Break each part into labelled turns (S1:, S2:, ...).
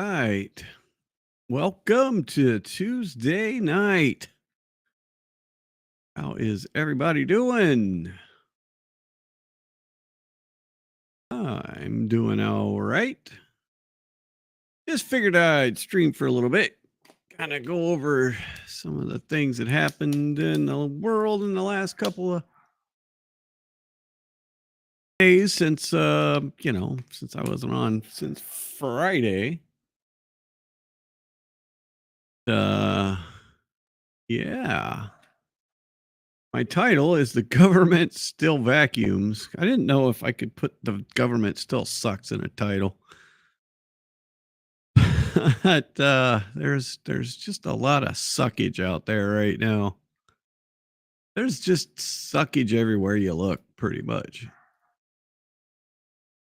S1: right. Welcome to Tuesday night. How is everybody doing? I'm doing all right. Just figured I'd stream for a little bit, kind of go over some of the things that happened in the world in the last couple of days since since I wasn't on since Friday. Uh yeah. My title is "The Government Still Vacuums." I didn't know if I could put "The Government Still Sucks" in a title. But there's just a lot of suckage out there right now. There's just suckage everywhere you look, pretty much.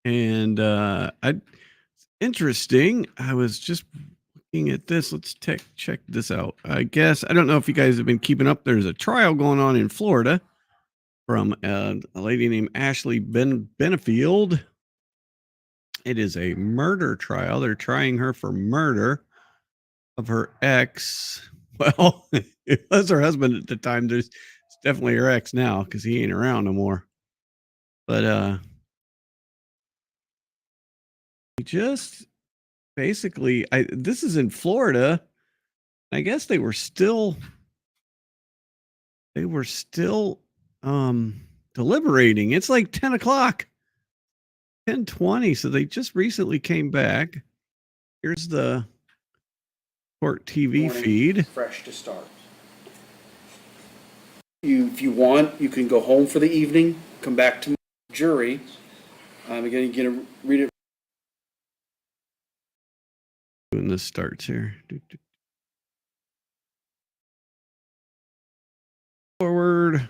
S1: And interesting. I was just looking at this. Let's check this out. I guess I don't know if you guys have been keeping up. There's a trial going on in Florida from a lady named Ashley Benefield. It is a murder trial. They're trying her for murder of her ex. Well, it was her husband at the time. It's definitely her ex now because he ain't around no more. But he just basically, this is in Florida. I guess they were still deliberating. It's like 10 o'clock, 10:20. So they just recently came back. Here's the court TV feed.
S2: Fresh to start. If you want, you can go home for the evening, come back to jury. Again, you can read it.
S1: When this starts here. Forward.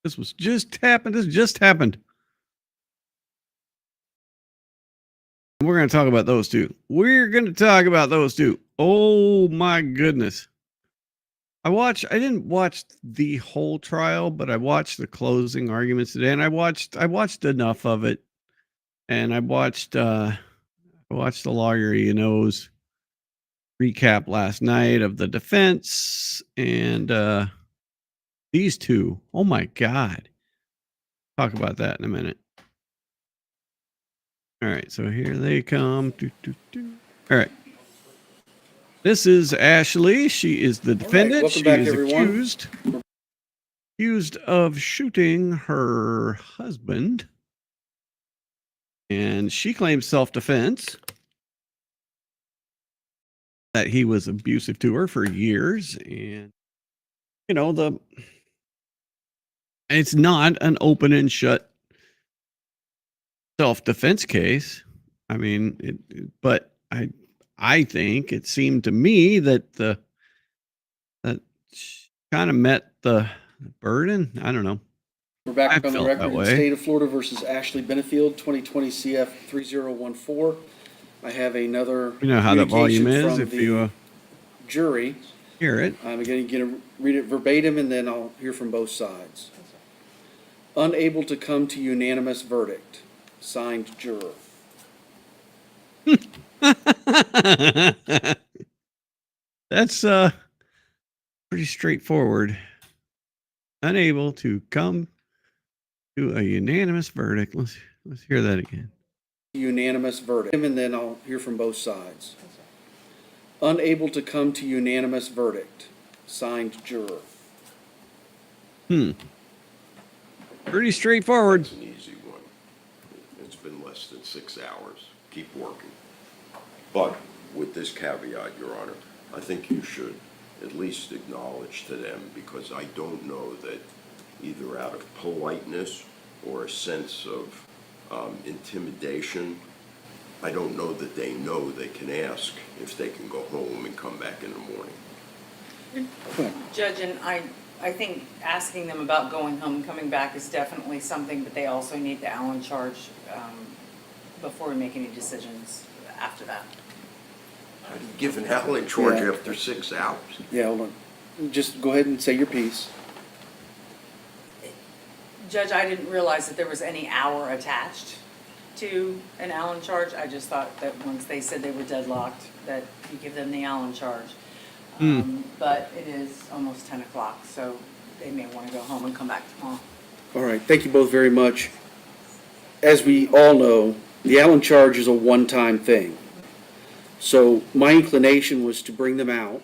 S1: This just happened. We're going to talk about those two. Oh my goodness. I didn't watch the whole trial, but I watched the closing arguments today, and I watched enough of it. And I watched the lawyer, recap last night of the defense and these two. Oh my God. Talk about that in a minute. All right, so here they come. All right. This is Ashley. She is the defendant.
S2: Right,
S1: she
S2: back,
S1: is
S2: everyone.
S1: accused of shooting her husband. And she claims self-defense, that he was abusive to her for years. And, it's not an open and shut self-defense case. I mean, but I think it seemed to me that that kind of met the burden. I don't know.
S2: We're back on the record in the state of Florida versus Ashley Benefield, 2020 CF 3014. I have another.
S1: You know how the volume is if you
S2: jury
S1: hear it.
S2: Again, you can read it verbatim, and then I'll hear from both sides. Unable to come to unanimous verdict. Signed, juror.
S1: That's pretty straightforward. Unable to come to a unanimous verdict. Let's hear that again.
S2: Unanimous verdict, and then I'll hear from both sides. Unable to come to unanimous verdict. Signed, juror.
S1: Pretty straightforward.
S3: That's an easy one. It's been less than 6 hours. Keep working. But with this caveat, Your Honor, I think you should at least acknowledge to them, because I don't know that either out of politeness or a sense of intimidation, I don't know that they know they can ask if they can go home and come back in the morning.
S4: Judge, and I think asking them about going home and coming back is definitely something, but they also need the Allen charge before we make any decisions after that.
S3: How do you give an Allen charge after 6 hours?
S2: Yeah, hold on. Just go ahead and say your piece.
S4: Judge, I didn't realize that there was any hour attached to an Allen charge. I just thought that once they said they were deadlocked, that you give them the Allen charge. But it is almost 10 o'clock, so they may want to go home and come back tomorrow.
S2: All right, thank you both very much. As we all know, the Allen charge is a one-time thing. So my inclination was to bring them out,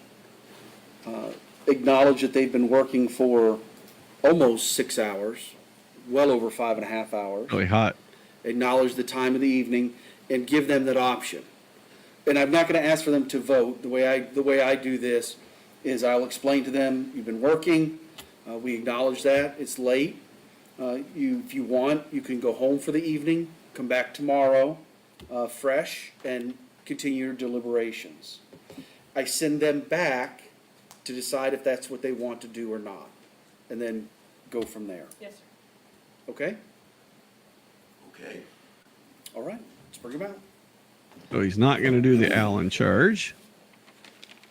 S2: acknowledge that they've been working for almost 6 hours, well over 5.5 hours.
S1: Really hot.
S2: Acknowledge the time of the evening, and give them that option. And I'm not going to ask for them to vote. The way I do this is I'll explain to them, you've been working, we acknowledge that, it's late. If you want, you can go home for the evening, come back tomorrow, fresh, and continue your deliberations. I send them back to decide if that's what they want to do or not, and then go from there.
S4: Yes, sir.
S2: Okay?
S3: Okay?
S2: All right, let's bring them out.
S1: So he's not going to do the Allen charge.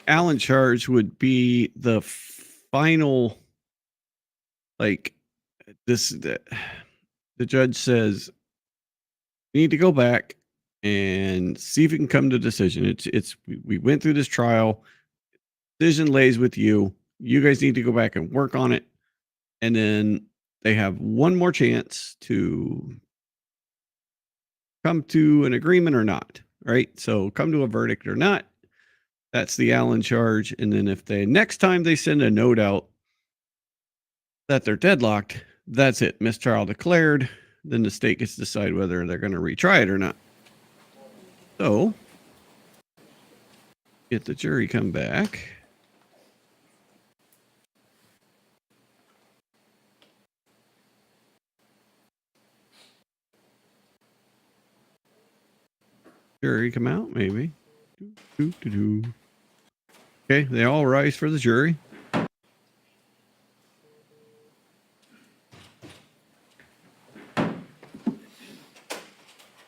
S1: Allen charge would be the final, like this. The judge says we need to go back and see if we can come to a decision. We went through this trial. Decision lays with you. You guys need to go back and work on it, and then they have one more chance to come to an agreement or not. Right? So come to a verdict or not. That's the Allen charge. And then if next time they send a note out that they're deadlocked, that's it. Mistrial declared. Then the state gets to decide whether they're going to retry it or not. So get the jury come back. Jury come out, maybe. Okay, they all rise for the jury.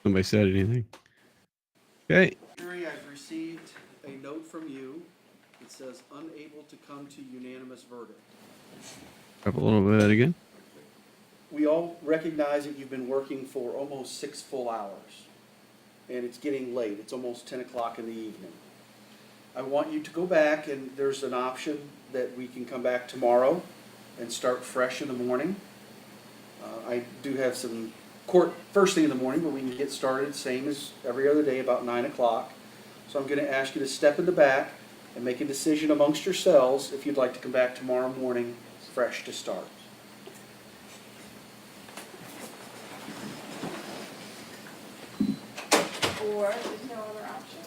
S1: Nobody said anything. Okay.
S2: Jury, I've received a note from you. It says unable to come to unanimous verdict.
S1: Up a little bit again.
S2: We all recognize that you've been working for almost 6 full hours, and it's getting late. It's almost 10 o'clock in the evening. I want you to go back, and there's an option that we can come back tomorrow and start fresh in the morning. I do have some court first thing in the morning, but we can get started same as every other day about 9 o'clock. So I'm going to ask you to step in the back and make a decision amongst yourselves if you'd like to come back tomorrow morning fresh to start.
S5: Or there's no other option.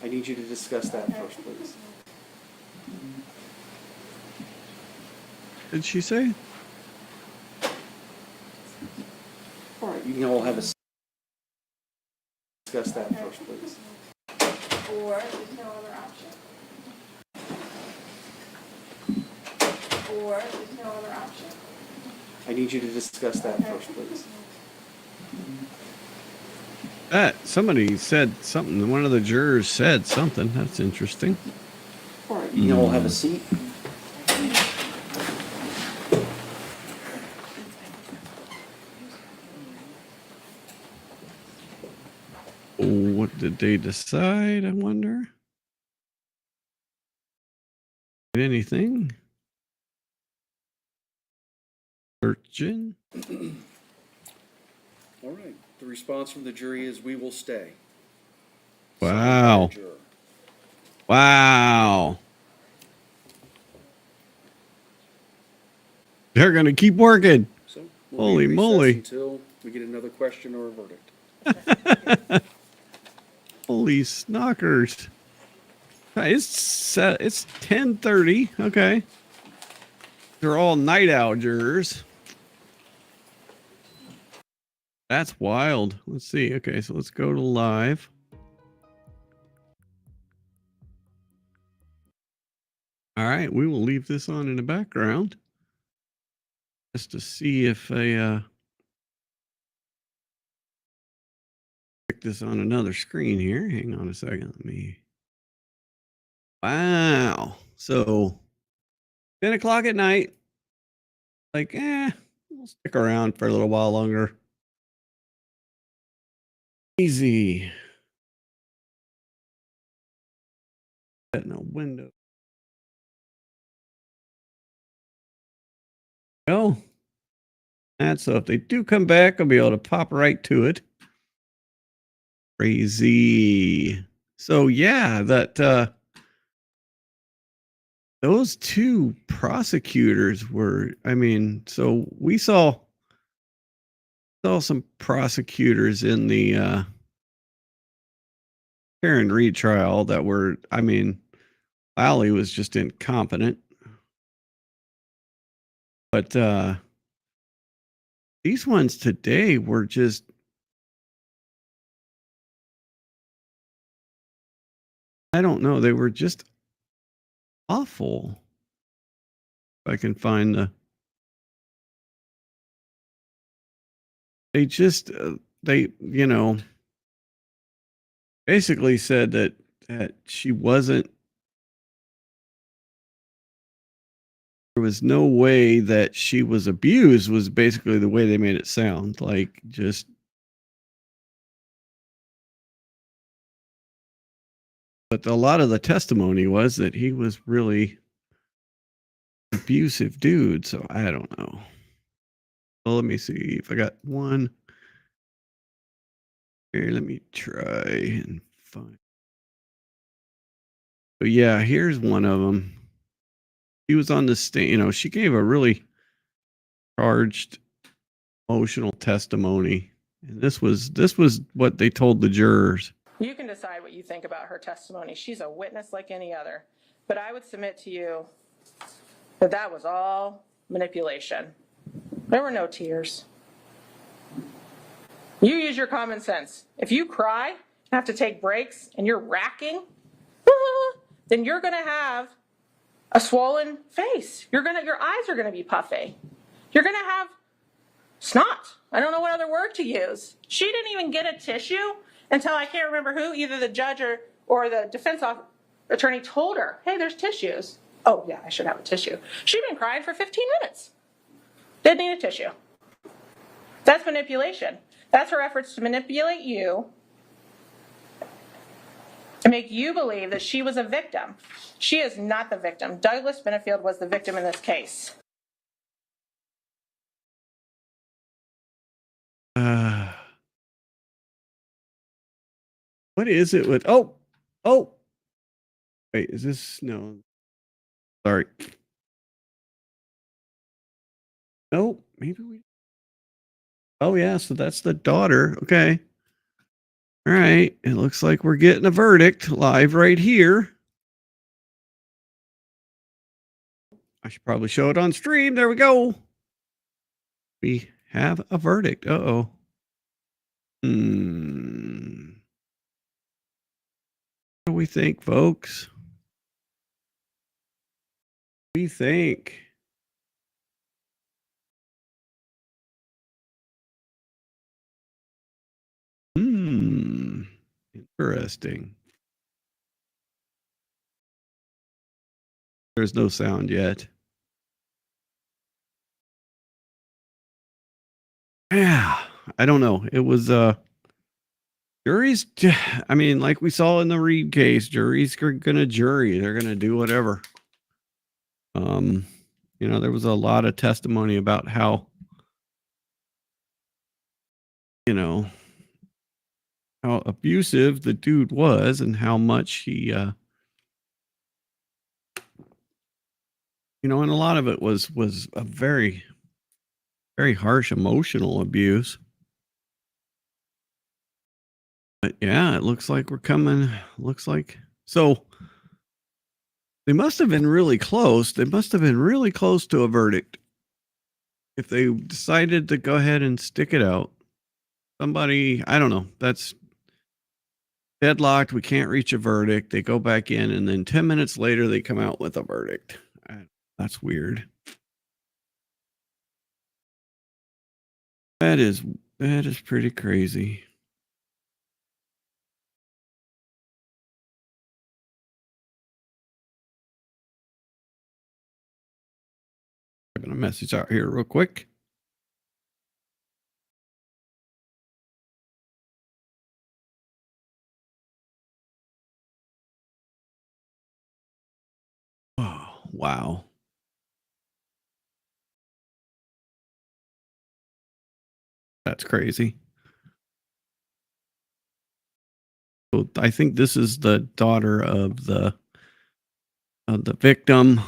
S2: I need you to discuss that first, please.
S1: Did she say?
S2: All right, you can all have a discuss that first, please.
S5: Or there's no other option. Or there's no other option.
S2: I need you to discuss that first, please.
S1: Somebody said something. One of the jurors said something. That's interesting.
S2: All right, you can all have a seat.
S1: What did they decide? I wonder. Anything? Searching.
S2: All right, the response from the jury is we will stay.
S1: Wow.
S2: Signed by the juror.
S1: Wow. They're going to keep working.
S2: So
S1: Holy
S2: be in recess
S1: moly.
S2: until we get another question or a verdict.
S1: Holy snockers. It's 10:30. Okay. They're all night owl jurors. That's wild. Let's see. Okay, so let's go to live. All right, we will leave this on in the background just to see if I pick this on another screen here. Hang on a second. Let me. Wow. So 10 o'clock at night. Like, we'll stick around for a little while longer. Easy. In a window. Well, and so if they do come back, I'll be able to pop right to it. Crazy. So yeah, that those two prosecutors were, I mean, so we saw some prosecutors in the Karen Reed trial that were, I mean, Lally was just incompetent. But these ones today were just, I don't know, they were just awful. If I can find they just, they, basically said that she wasn't, there was no way that she was abused, was basically the way they made it sound. Like, just, but a lot of the testimony was that he was really abusive dude. So I don't know. Well, let me see if I got one. Here, let me try and find. So yeah, here's one of them. She was on the stand. She gave a really charged, emotional testimony, and this was what they told the jurors.
S6: You can decide what you think about her testimony. She's a witness like any other. But I would submit to you that that was all manipulation. There were no tears. You use your common sense. If you cry and have to take breaks and you're racking, then you're going to have a swollen face. Your eyes are going to be puffy. You're going to have snot. I don't know what other word to use. She didn't even get a tissue until I can't remember who, either the judge or the defense attorney told her, hey, there's tissues. Oh, yeah, I should have a tissue. She'd been crying for 15 minutes. Didn't need a tissue. That's manipulation. That's her efforts to manipulate you to make you believe that she was a victim. She is not the victim. Douglas Benefield was the victim in this case.
S1: What is it with? Oh, wait, is this no? Sorry. No, maybe we. Oh yeah, so that's the daughter. Okay. All right. It looks like we're getting a verdict live right here. I should probably show it on stream. There we go. We have a verdict. Uh-oh. What do we think, folks? What do we think? Interesting. There's no sound yet. Yeah, I don't know. It was juries. I mean, like we saw in the Reed case, juries are gonna jury. They're gonna do whatever. There was a lot of testimony about how, how abusive the dude was and how much he, and a lot of it was a very, very harsh emotional abuse. But yeah, it looks like we're coming. Looks like so. They must have been really close. They must have been really close to a verdict. If they decided to go ahead and stick it out, somebody, I don't know, that's deadlocked. We can't reach a verdict. They go back in, and then 10 minutes later, they come out with a verdict. That's weird. That is pretty crazy. I'm going to message out here real quick. Wow. That's crazy. So I think this is the daughter of the victim.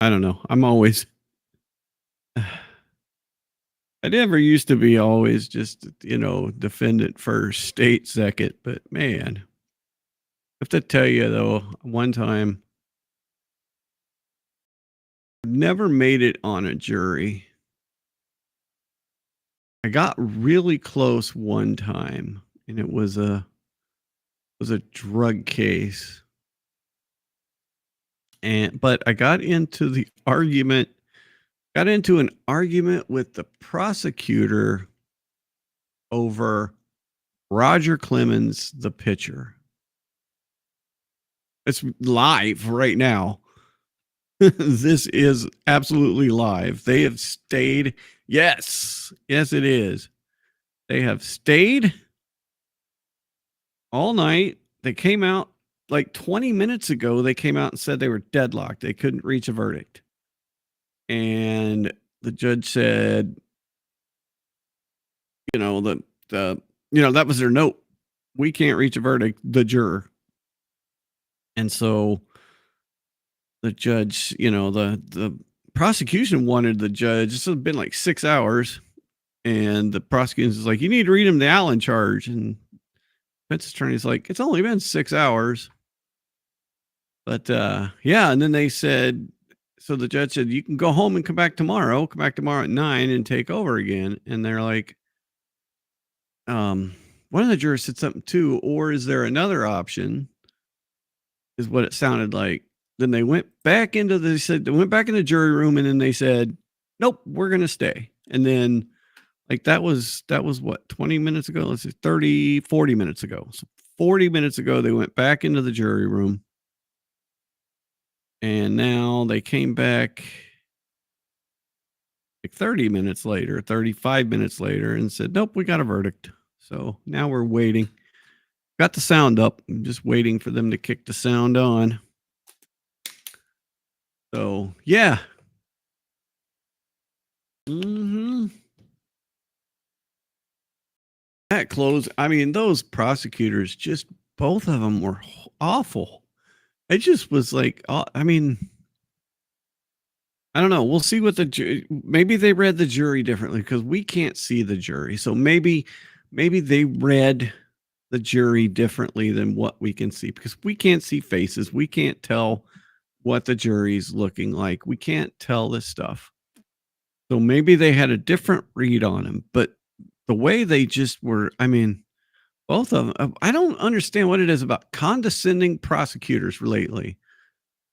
S1: I don't know. I'm always I never used to be always just, defendant first, state second, but man, I have to tell you though, one time never made it on a jury. I got really close one time and it was a drug case. But I got into an argument with the prosecutor over Roger Clemens, the pitcher. It's live right now. This is absolutely live. They have stayed. Yes, it is. They have stayed all night. They came out like 20 minutes ago. They came out and said they were deadlocked. They couldn't reach a verdict. And the judge said, that was their note. We can't reach a verdict, the juror. And so the judge, the prosecution wanted the judge, this has been like 6 hours. And the prosecution is like, you need to read him the Allen charge. And defense attorney's like, it's only been 6 hours. But yeah. And then they said, so the judge said, you can go home and come back tomorrow at 9 and take over again. And they're like, one of the jurors said something too, or is there another option? Is what it sounded like. Then they went back into the jury room and then they said, nope, we're going to stay. And then like that was what, 20 minutes ago? Let's see, 40 minutes ago. So 40 minutes ago, they went back into the jury room and now they came back like 35 minutes later and said, nope, we got a verdict. So now we're waiting. Got the sound up. I'm just waiting for them to kick the sound on. So, yeah. That close. I mean, those prosecutors, just both of them were awful. It just was like, I mean, I don't know. We'll see what maybe they read the jury differently because we can't see the jury. So maybe they read the jury differently than what we can see because we can't see faces. We can't tell what the jury's looking like. We can't tell this stuff. So maybe they had a different read on him, but the way they just were, I mean, both of them, I don't understand what it is about condescending prosecutors lately.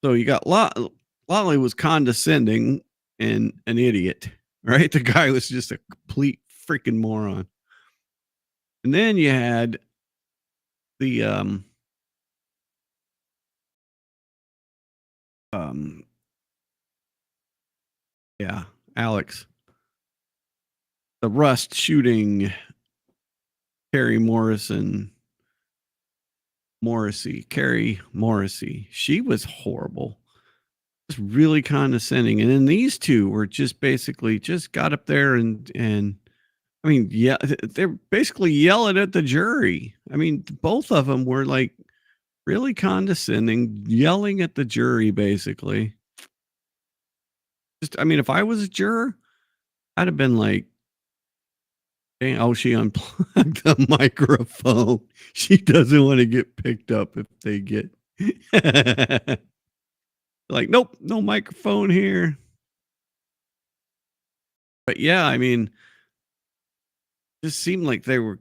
S1: So you got Lolly was condescending and an idiot, right? The guy was just a complete freaking moron. And then you had the Alex, the Rust shooting Carrie Morrissey. She was horrible. Just really condescending. And then these two were just basically just got up there and I mean, yeah, they're basically yelling at the jury. I mean, both of them were like really condescending, yelling at the jury, basically. Just, I mean, if I was a juror, I'd have been like, dang, oh, she unplugged the microphone. She doesn't want to get picked up if they get like, nope, no microphone here. But yeah, I mean, it just seemed like they were,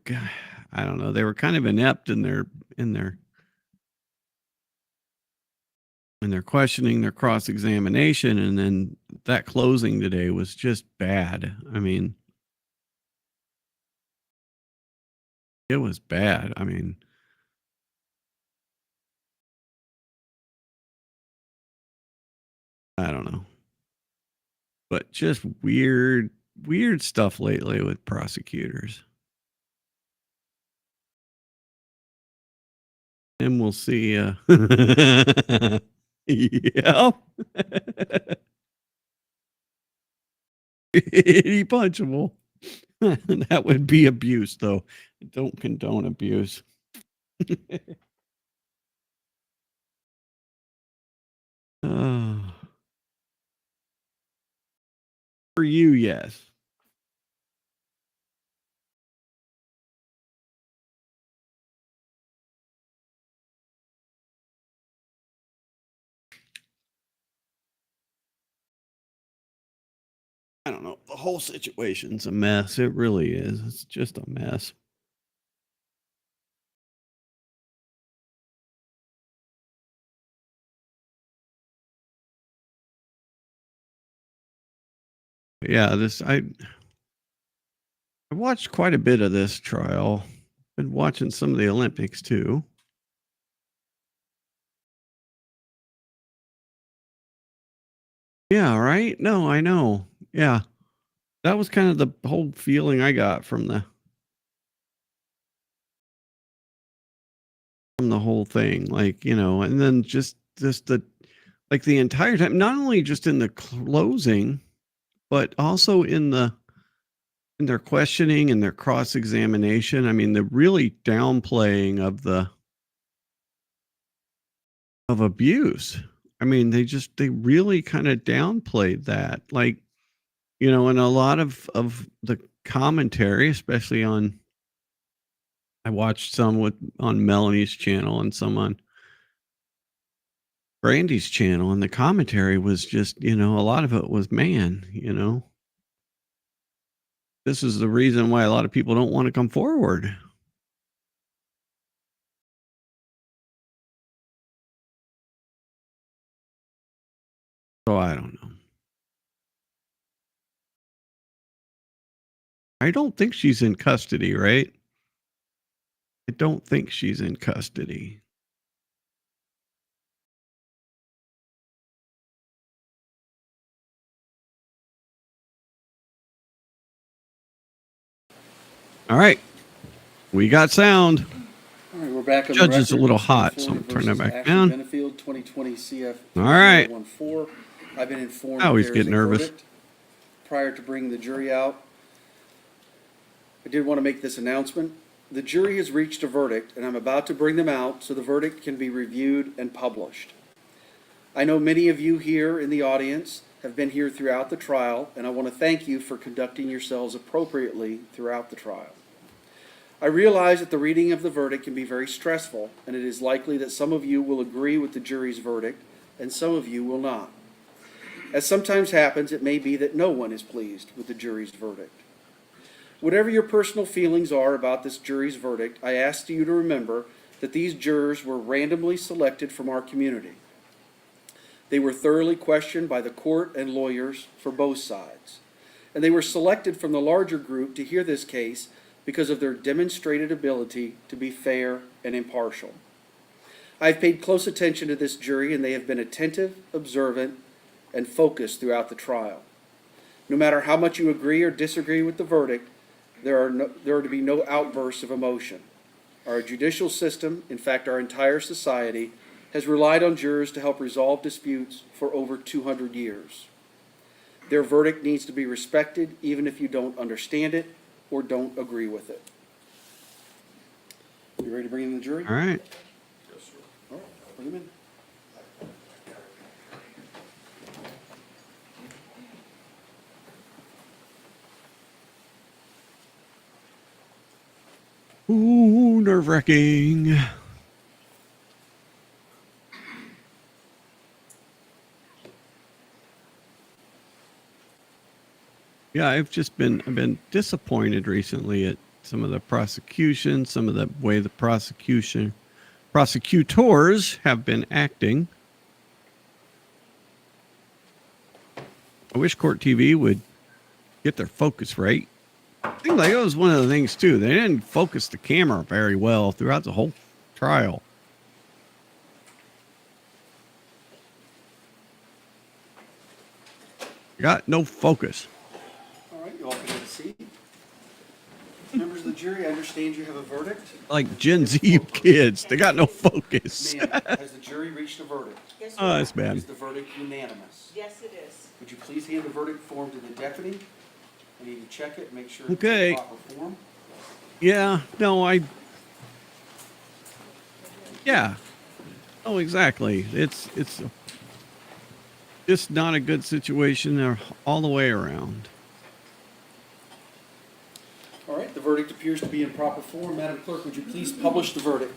S1: I don't know, they were kind of inept in their questioning, their cross-examination, and then that closing today was just bad. I mean, it was bad. I mean, I don't know. But just weird stuff lately with prosecutors. And we'll see. Yeah. Any punchable. That would be abuse, though. I don't condone abuse. Uh, for you, yes. I don't know. The whole situation's a mess. It really is. It's just a mess. Yeah, I watched quite a bit of this trial. Been watching some of the Olympics too. Yeah, right? No, I know. Yeah. That was kind of the whole feeling I got from the whole thing. Like, and then just the like the entire time, not only just in the closing, but also in their questioning and their cross-examination. I mean, the really downplaying of abuse. I mean, they really kind of downplayed that. Like, and a lot of the commentary, especially I watched some on Melanie's channel and some on Brandy's channel, and the commentary was just, a lot of it was, man, this is the reason why a lot of people don't want to come forward. So I don't know. I don't think she's in custody, right? I don't think she's in custody. All right. We got sound.
S2: All right, we're back on the
S1: Judge is a
S2: record.
S1: little hot, so I'm
S2: Ford
S1: turning it
S2: versus
S1: back
S2: Ashley
S1: down.
S2: Benefield, 2020 CF
S1: All right.
S2: 3014. I've been informed
S1: I always
S2: there is
S1: get
S2: a
S1: nervous.
S2: verdict. Prior to bringing the jury out, I did want to make this announcement. The jury has reached a verdict, and I'm about to bring them out so the verdict can be reviewed and published. I know many of you here in the audience have been here throughout the trial, and I want to thank you for conducting yourselves appropriately throughout the trial. I realize that the reading of the verdict can be very stressful, and it is likely that some of you will agree with the jury's verdict, and some of you will not. As sometimes happens, it may be that no one is pleased with the jury's verdict. Whatever your personal feelings are about this jury's verdict, I ask you to remember that these jurors were randomly selected from our community. They were thoroughly questioned by the court and lawyers for both sides, and they were selected from the larger group to hear this case because of their demonstrated ability to be fair and impartial. I've paid close attention to this jury, and they have been attentive, observant, and focused throughout the trial. No matter how much you agree or disagree with the verdict, there are to be no outbursts of emotion. Our judicial system, in fact our entire society, has relied on jurors to help resolve disputes for over 200 years. Their verdict needs to be respected even if you don't understand it or don't agree with it. You ready to bring in the jury?
S1: All right.
S3: Yes, sir.
S2: All right, bring them in.
S1: Ooh, nerve-wracking. Yeah, I've been disappointed recently at some of the prosecution, some of the way the prosecutors have been acting. I wish Court TV would get their focus right. I think like that was one of the things too. They didn't focus the camera very well throughout the whole trial. Got no focus.
S2: All right, you all can have a seat. Members of of the jury, I understand you have a verdict.
S1: Like Gen Z kids, they got no focus.
S2: Ma'am, has the jury reached a verdict?
S4: Yes,
S1: Oh, that's bad.
S2: Is the verdict unanimous?
S4: Yes, it is.
S2: Would you please hand the verdict form to the deputy? I need to check it, make sure it's
S1: Okay.
S2: in proper form.
S1: Yeah, no, yeah. Oh, exactly. It's just not a good situation there all the way around.
S2: All right, the verdict appears to be in proper form. Madam Clerk, would you please publish the verdict?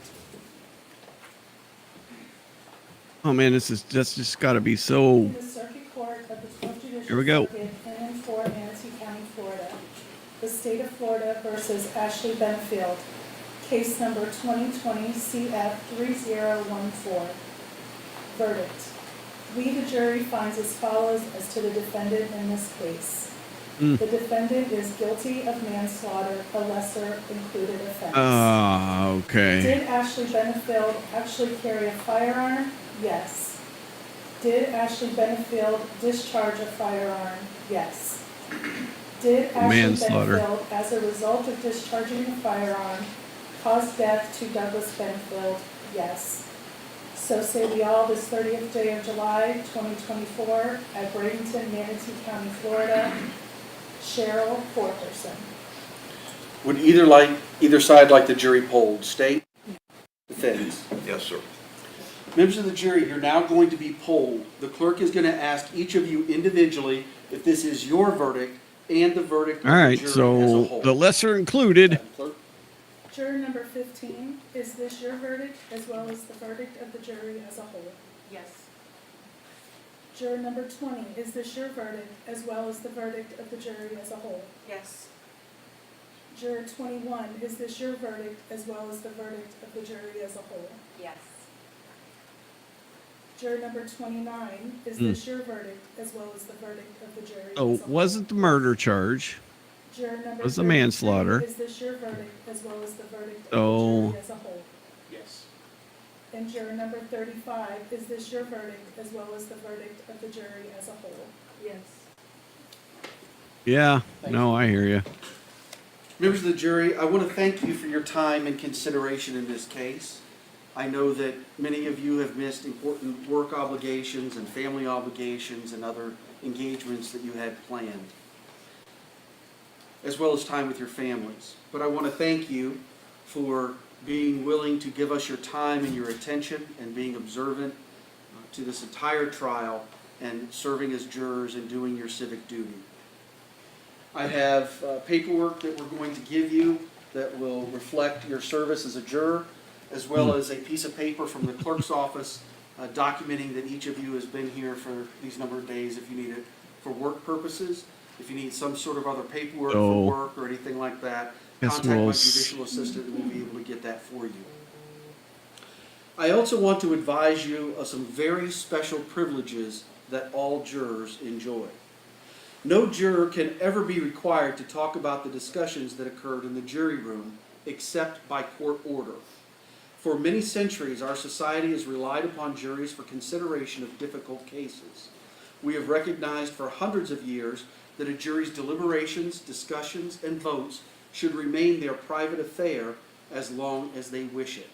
S1: Oh man, that's just got to be so.
S7: The Circuit Court of the 12th Judicial
S1: Here we go.
S7: Circuit in and for Manatee County, Florida. The State of Florida versus Ashley Benefield. Case number 2020 CF 3014. Verdict. We, the jury, finds as follows as to the defendant in this case. The defendant is guilty of manslaughter, a lesser included offense.
S1: Okay.
S7: Did Ashley Benefield actually carry a firearm? Yes. Did Ashley Benefield discharge a firearm? Yes. Did Ashley
S1: Manslaughter.
S7: Benefield, as a result of discharging a firearm, cause death to Douglas Benefield? Yes. So say we all this 30th day of July, 2024, at Bradenton, Manatee County, Florida. Cheryl Forkerson.
S2: Would either side like the jury polled? State? Defense?
S3: Yes, sir.
S2: Members of the jury, you're now going to be polled. The clerk is going to ask each of you individually if this is your verdict and the verdict of
S1: All
S2: the
S1: right.
S2: jury as a
S1: So
S2: whole.
S1: the lesser included.
S2: Madam Clerk?
S7: Juror number 15, is this your verdict as well as the verdict of the jury as a whole?
S4: Yes.
S7: Juror number 20, is this your verdict as well as the verdict of the jury as a whole?
S4: Yes.
S7: Juror 21, is this your verdict as well as the verdict of the jury as a whole?
S4: Yes.
S7: Juror number 29, is this your verdict as well as the verdict of the jury as a
S1: Oh,
S7: whole?
S1: wasn't the murder charge?
S7: Juror number
S1: was the
S7: 33,
S1: manslaughter.
S7: Is this your verdict as well as the verdict of
S1: Oh.
S7: the jury as a whole?
S2: Yes.
S7: And juror number 35, is this your verdict as well as the verdict of the jury as a whole?
S4: Yes.
S1: Yeah.
S2: Thank
S1: No, I hear you.
S2: Members of the jury, I want to thank you for your time and consideration in this case. I know that many of you have missed important work obligations and family obligations and other engagements that you had planned, as well as time with your families. But I want to thank you for being willing to give us your time and your attention and being observant to this entire trial and serving as jurors and doing your civic duty. I have paperwork that we're going to give you that will reflect your service as a juror, as well as a piece of paper from the clerk's office documenting that each of you has been here for these number of days if you need it for work purposes. If you need some sort of other paperwork
S1: Oh.
S2: for work or anything like that,
S1: Guess
S2: contact my
S1: we'll
S2: judicial assistant and we'll be able to get that for you. I also want to advise you of some very special privileges that all jurors enjoy. No juror can ever be required to talk about the discussions that occurred in the jury room except by court order. For many centuries, our society has relied upon juries for consideration of difficult cases. We have recognized for hundreds of years that a jury's deliberations, discussions, and votes should remain their private affair as long as they wish it.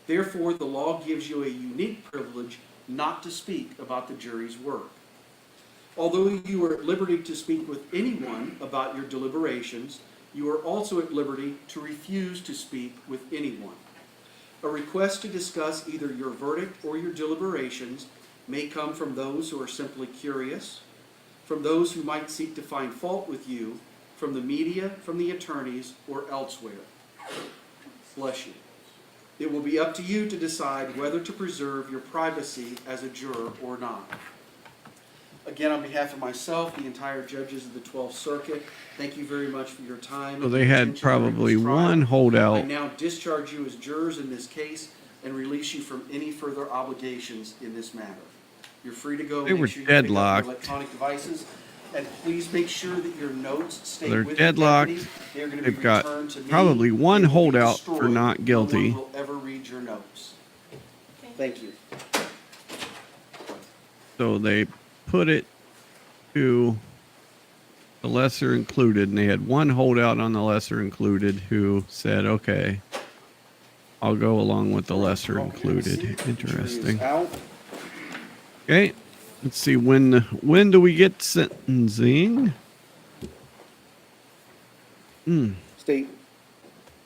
S2: Therefore, the law gives you a unique privilege not to speak about the jury's work. Although you are at liberty to speak with anyone about your deliberations, you are also at liberty to refuse to speak with anyone. A request to discuss either your verdict or your deliberations may come from those who are simply curious, from those who might seek to find fault with you, from the media, from the attorneys, or elsewhere. Bless you. It will be up to you to decide whether to preserve your privacy as a juror or not. Again, on behalf of myself, the entire judges of the 12th Circuit, thank you very much for your time.
S1: So they had
S2: and attention during
S1: probably
S2: this trial.
S1: one
S2: I
S1: holdout.
S2: now discharge you as jurors in this case and release you from any further obligations in this matter. You're free to go.
S1: They
S2: Make
S1: were
S2: sure you pick up your
S1: deadlocked.
S2: electronic devices, and please make sure that your notes stay
S1: They're
S2: with
S1: deadlocked.
S2: the deputy. They're going to be
S1: They've got
S2: returned to me.
S1: probably one
S2: They will be
S1: holdout for
S2: destroyed.
S1: not guilty.
S2: No one will ever read your notes. Thank you.
S1: So they put it to the lesser included, and they had one holdout on the lesser included who said, "Okay, I'll go along with the lesser included."
S2: Jury is
S1: Interesting.
S2: out.
S1: Okay, let's see when do we get sentencing?
S2: State,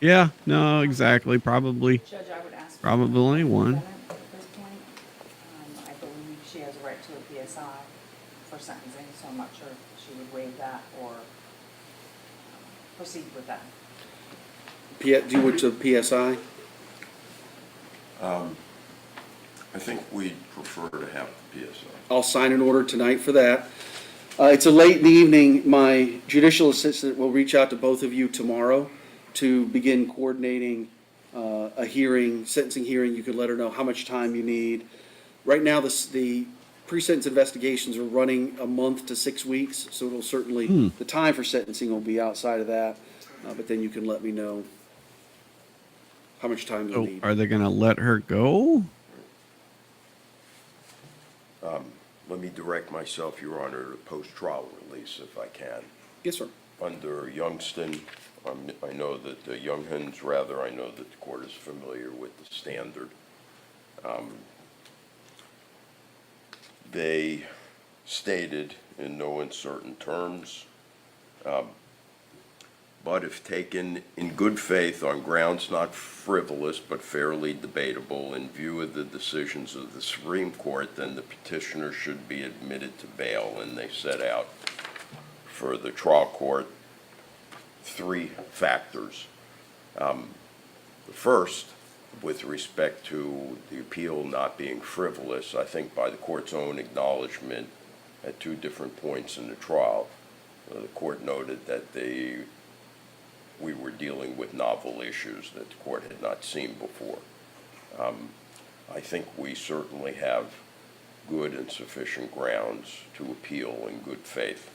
S1: Yeah, no, exactly. Probably
S4: Judge, I would ask. for
S1: Probably
S4: the
S1: one.
S4: defendant At this point, I believe she has a right to a PSI for sentencing, so I'm not sure if she would waive that or proceed with that.
S2: do it to PSI.
S3: I think we'd prefer to have the PSI.
S2: I'll sign an order tonight for that. It's a late in the evening. My judicial assistant will reach out to both of you tomorrow to begin coordinating a hearing, sentencing hearing. You can let her know how much time you need. Right now, the pre-sentence investigations are running a month to 6 weeks, so it'll certainly, the time for sentencing will be outside of that. But then you can let me know how much time you'll
S1: So
S2: need.
S1: are they going to let her go?
S3: Let me direct myself, Your Honor, to post-trial release if I can.
S2: Yes, sir.
S3: Under Youngston, I know that Younghans, rather, I know that the court is familiar with the standard. They stated in no uncertain terms, but if taken in good faith on grounds not frivolous but fairly debatable in view of the decisions of the Supreme Court, then the petitioner should be admitted to bail. And they set out for the trial court 3 factors. The first, with respect to the appeal not being frivolous, I think by the court's own acknowledgement at 2 different points in the trial, the court noted that we were dealing with novel issues that the court had not seen before. I think we certainly have good and sufficient grounds to appeal in good faith.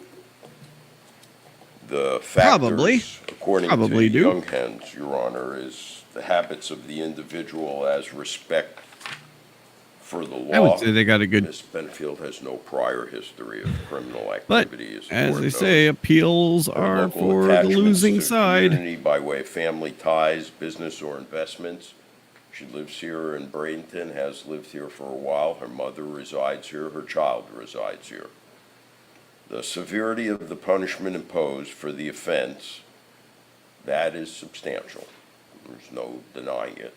S3: The
S1: Probably.
S3: factors, according
S1: Probably
S3: to
S1: do.
S3: Younghans, Your Honor, is the habits of the individual as respect for the law.
S1: I would say they got a good,
S3: Ms. Benefield has no prior history of criminal
S1: but
S3: activity, as the
S1: as
S3: court
S1: they
S3: knows.
S1: say, appeals
S3: Her
S1: are
S3: local
S1: for the
S3: attachments
S1: losing
S3: to the
S1: side.
S3: community by way of family ties, business, or investments. She lives here in Bradenton, has lived here for a while. Her mother resides here. Her child resides here. The severity of the punishment imposed for the offense, that is substantial. There's no denying it.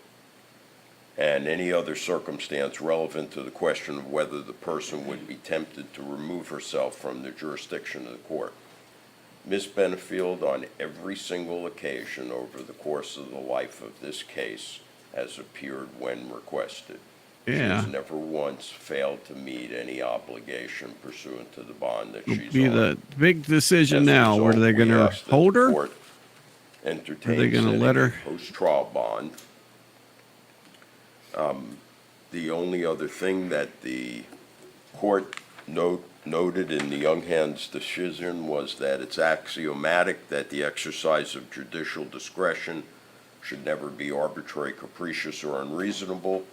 S3: And any other circumstance relevant to the question of whether the person would be tempted to remove herself from the jurisdiction of the court. Ms. Benefield, on every single occasion over the course of the life of this case, has appeared when requested. She
S1: Yeah.
S3: has never once failed to meet any obligation pursuant to the bond that
S1: Will
S3: she's
S1: be
S3: on.
S1: the big decision
S3: As a
S1: now. Were
S3: result,
S1: they
S3: we
S1: going to
S3: ask that the
S1: hold her?
S3: court entertain
S1: gonna
S3: setting
S1: let
S3: a
S1: her-
S3: post-trial bond. The only other thing that the court noted in the Younghans decision was that it's axiomatic that the exercise of judicial discretion should never be arbitrary, capricious, or unreasonable,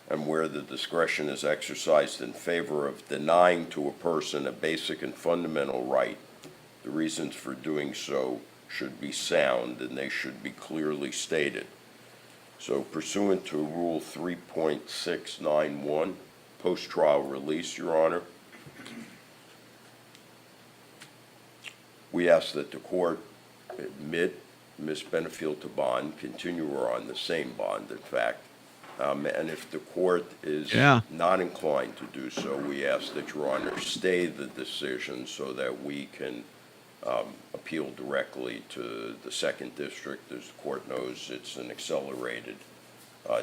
S3: and where the discretion is exercised in favor of denying to a person a basic and fundamental right, the reasons for doing so should be sound and they should be clearly stated. So pursuant to Rule 3.691, post-trial release, Your Honor, we ask that the court admit Ms. Benefield to bond, continue her on the same bond, in fact. And if the court is
S1: Yeah.
S3: not inclined to do so, we ask that Your Honor stay the decision so that we can appeal directly to the second district. As the court knows, it's an accelerated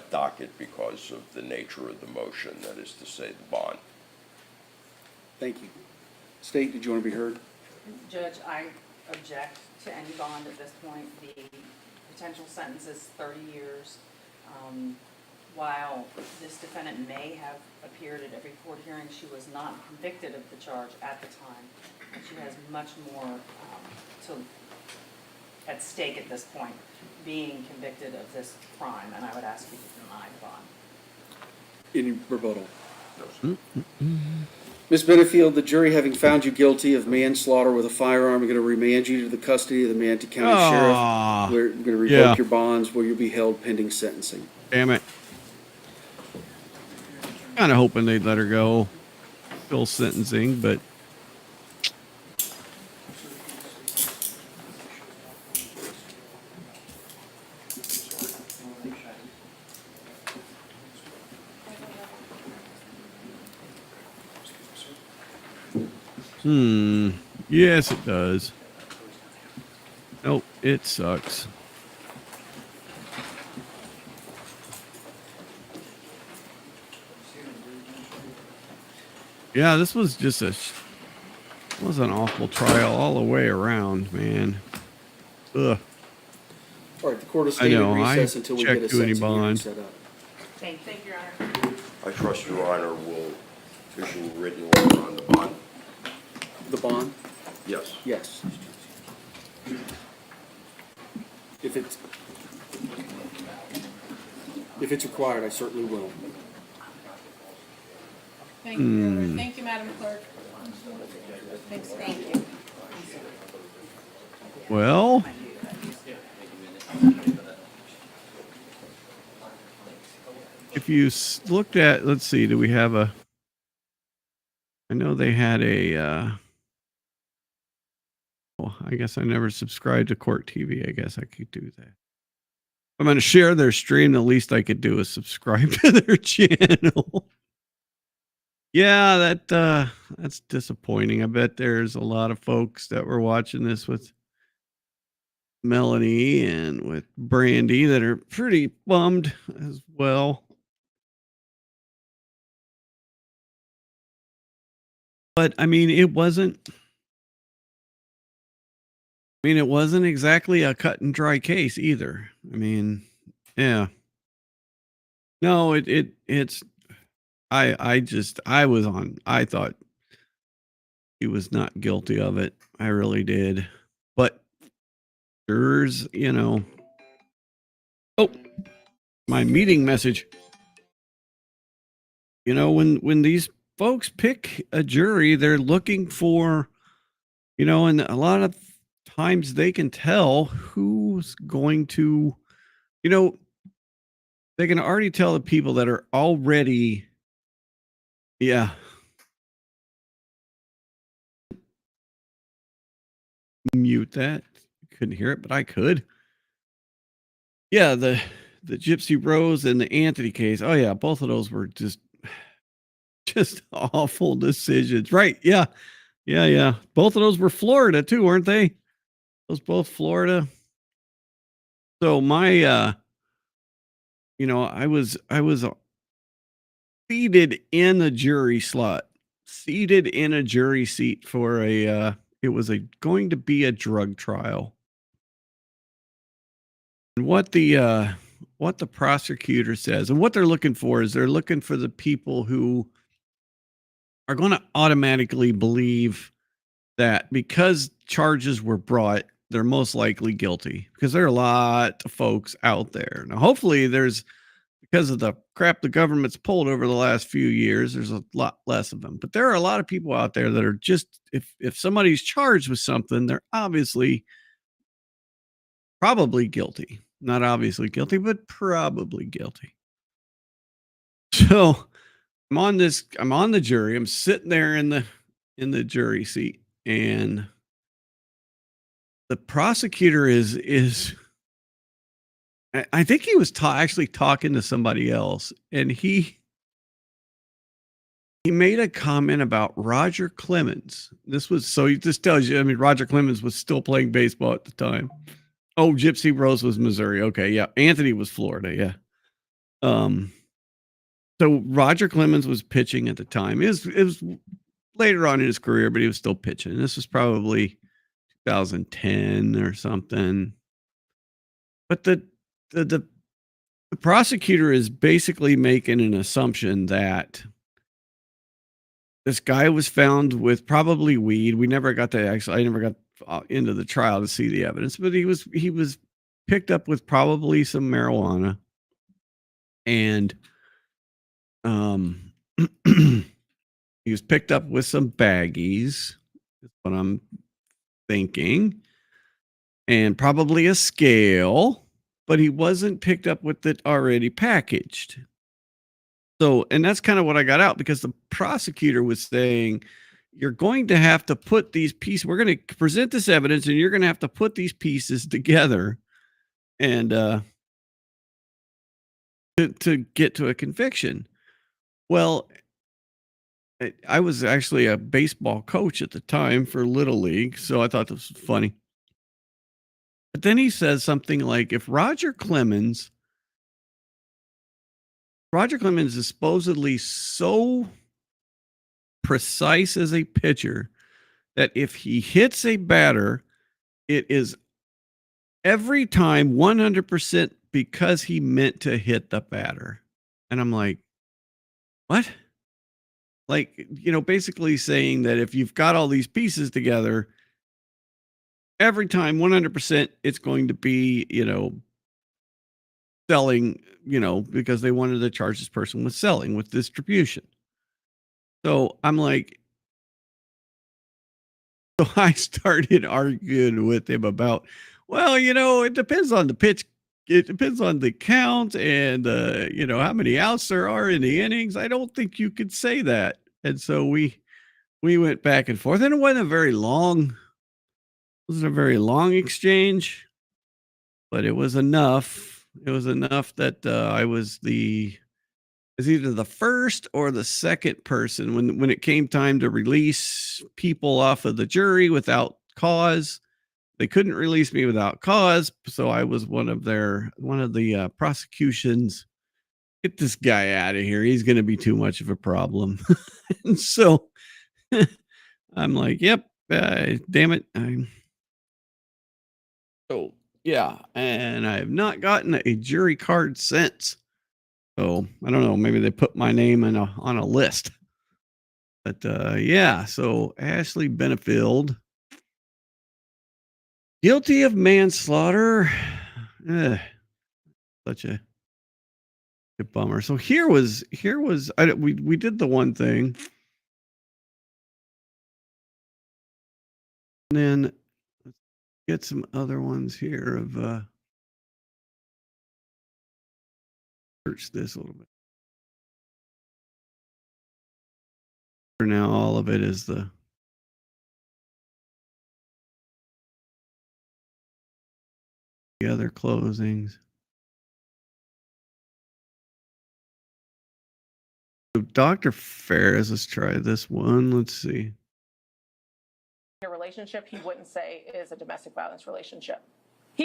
S3: docket because of the nature of the motion, that is to say, the bond.
S2: Thank you. State, did you want to be heard?
S4: Judge, I object to any bond at this point. The potential sentence is 30 years. While this defendant may have appeared at every court hearing, she was not convicted of the charge at the time. She has much more at stake at this point, being convicted of this crime, and I would ask you to deny the bond.
S2: Any rebuttal?
S3: No, sir.
S2: Ms. Benefield, the jury, having found you guilty of manslaughter with a firearm, are going to remand you to the custody of the Manatee County Sheriff.
S1: Ah,
S2: We're going to revoke
S1: yeah.
S2: your bonds where you'll be held pending sentencing.
S1: Damn it. Kind of hoping they'd let her go. Still sentencing, but yes, it does. Nope, it sucks. Yeah, this was just was an awful trial all the way around, man. Ugh.
S2: All right, the court will
S1: I
S2: stay in
S1: know, I
S2: recess until we get a
S1: checked to any
S2: sentencing hearing
S1: bond.
S2: set up.
S4: Thank you, Your Honor.
S3: I trust Your Honor will issue a written order on the bond?
S2: The bond?
S3: Yes.
S2: Yes. If it's required, I certainly will.
S6: Thank you, Your Honor. Thank you, Madam Clerk.
S4: Thanks, thank you.
S1: Well, if you looked at, let's see, do we have a, I know they had a, well, I guess I never subscribed to Court TV. I guess I could do that. I'm going to share their stream. The least I could do is subscribe to their channel. Yeah, that's disappointing. I bet there's a lot of folks that were watching this with Melanie and with Brandy that are pretty bummed as well. But I mean, it wasn't exactly a cut and dry case either. I mean, yeah. No, it's I thought he was not guilty of it. I really did. But jurors, oh, my meeting message. When these folks pick a jury, they're looking for, and a lot of times they can tell who's going to, they can already tell the people that are already, yeah. Mute that. Couldn't hear it, but I could. Yeah, the Gypsy Rose and the Anthony case. Oh yeah, both of those were just awful decisions. Right. Yeah. Yeah. Both of those were Florida too, weren't they? Those both Florida. So my I was seated in a jury slot, seated in a jury seat for it was going to be a drug trial. And what the prosecutor says and what they're looking for is they're looking for the people who are going to automatically believe that because charges were brought, they're most likely guilty because there are a lot of folks out there. Now, hopefully because of the crap the government's pulled over the last few years, there's a lot less of them. But there are a lot of people out there that are just, if somebody's charged with something, they're obviously probably guilty. Not obviously guilty, but probably guilty. So I'm on the jury. I'm sitting there in the jury seat, and the prosecutor is I think he was actually talking to somebody else, and he made a comment about Roger Clemens. This tells you, I mean, Roger Clemens was still playing baseball at the time. Oh, Gypsy Rose was Missouri. Okay, yeah. Anthony was Florida, yeah. So Roger Clemens was pitching at the time. It was later on in his career, but he was still pitching. This was probably 2010 or something. But the prosecutor is basically making an assumption that this guy was found with probably weed. I never got into the trial to see the evidence, but he was picked up with probably some marijuana. And He was picked up with some baggies. That's what I'm thinking. And probably a scale, but he wasn't picked up with it already packaged. So, and that's kind of what I got out, because the prosecutor was saying, you're going to have to put these pieces, we're going to present this evidence, and you're going to have to put these pieces together and to get to a conviction. Well, I was actually a baseball coach at the time for Little League, so I thought this was funny. But then he says something like, if Roger Clemens is supposedly so precise as a pitcher that if he hits a batter, it is every time 100% because he meant to hit the batter. And I'm like, what? Like, basically saying that if you've got all these pieces together, every time 100% it's going to be, selling, because they wanted to charge this person with selling, with distribution. So I'm like, so I started arguing with him about, well, it depends on the pitch. It depends on the count and, how many outs there are in the innings. I don't think you could say that. And so we went back and forth, and it wasn't a very long exchange, but it was enough. It was enough that I was either the first or the second person when it came time to release people off of the jury without cause. They couldn't release me without cause, so I was one of the prosecution's, get this guy out of here. He's going to be too much of a problem. And so I'm like, yep, damn it. So yeah, and I have not gotten a jury card since. So I don't know. Maybe they put my name on a list. But yeah, so Ashley Benefield, guilty of manslaughter. Such a bummer. So here was we did the one thing, and then let's get some other ones here of search this a little bit. For now, all of it is the other closings. So Dr. Ferris, let's try this one. Let's see.
S6: A relationship he wouldn't say is a domestic violence relationship.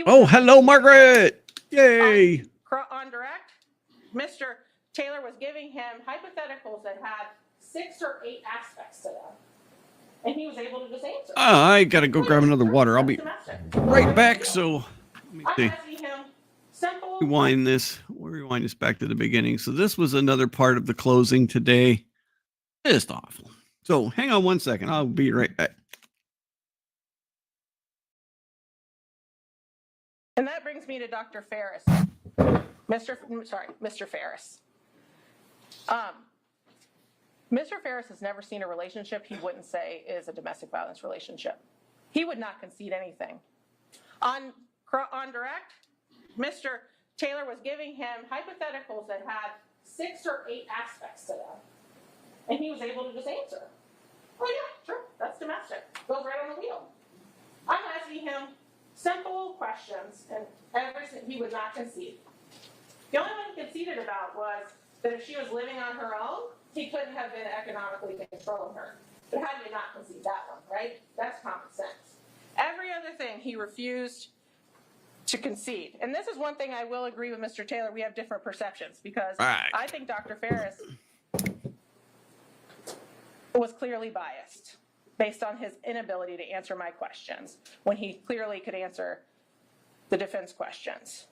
S1: Oh, hello, Margaret. Yay.
S6: On direct, Mr. Taylor was giving him hypotheticals that had 6 or 8 aspects to them. And he was able to just answer.
S1: I got to go grab another water. I'll be right back. So let me see. Rewind this. We'll rewind this back to the beginning. So this was another part of the closing today. Just awful. So hang on one second. I'll be right back.
S6: And that brings me to Dr. Ferris. Mr. Ferris. Mr. Ferris has never seen a relationship he wouldn't say is a domestic violence relationship. He would not concede anything. On direct, Mr. Taylor was giving him hypotheticals that had 6 or 8 aspects to them. And he was able to just answer. Oh yeah, sure, that's domestic. Goes right on the wheel. I'm asking him simple questions, and everything he would not concede. The only one he conceded about was that if she was living on her own, he couldn't have been economically controlling her. But how do you not concede that one, right? That's common sense. Every other thing he refused to concede. And this is one thing I will agree with Mr. Taylor. We have different perceptions because I think Dr. Ferris was clearly biased based on his inability to answer my questions when he clearly could answer the defense questions.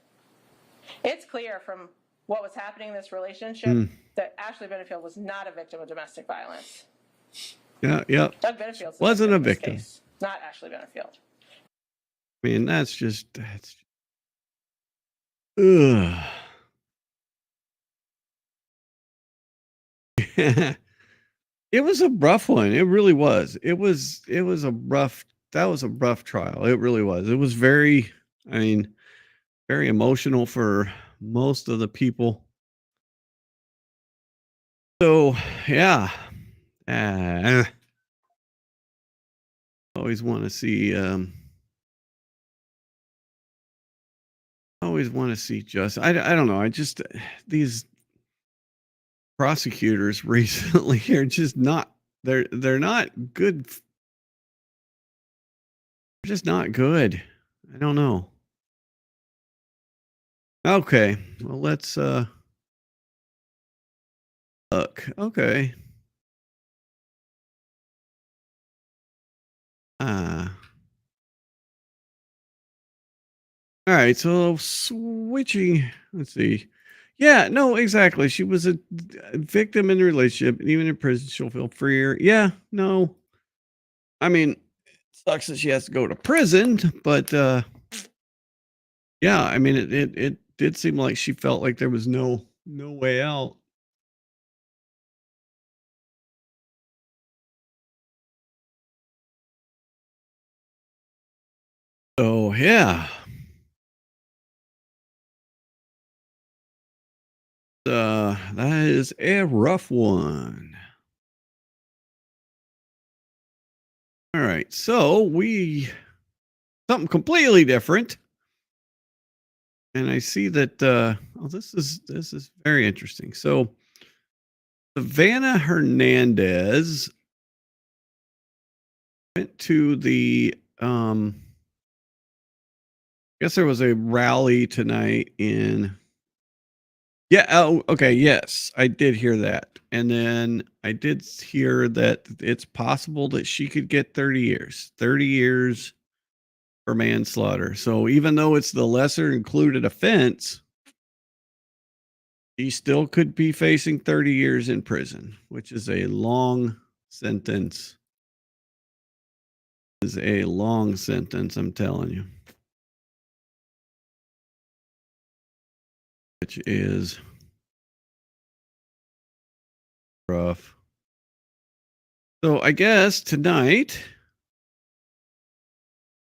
S6: It's clear from what was happening in this relationship that Ashley Benefield was not a victim of domestic violence.
S1: Yeah.
S6: Doug Benefield
S1: wasn't a victim.
S6: Not Ashley Benefield.
S1: I mean, that's ugh. It was a rough one. It really was. It was a rough, that was a rough trial. It really was. It was very, I mean, very emotional for most of the people. So, yeah. Uh, always want to see always want to see justice. I don't know. I just these prosecutors recently are just not, they're not good. They're just not good. I don't know. Okay. Well, let's look. Okay. Uh all right, so switching, let's see. Yeah, no, exactly. She was a victim in the relationship, and even in prison, she'll feel freer. Yeah, no. I mean, it sucks that she has to go to prison, but yeah, I mean, it did seem like she felt like there was no way out. So yeah, that is a rough one. All right, so we something completely different, and I see that. Oh, this is very interesting. So Savannah Hernandez went to the. I guess there was a rally tonight in. Yeah. Oh, okay. Yes, I did hear that. And then I did hear that it's possible that she could get 30 years. 30 years for manslaughter. So even though it's the lesser included offense, she still could be facing 30 years in prison, which is a long sentence. Is a long sentence, I'm telling you. Which is rough. So I guess tonight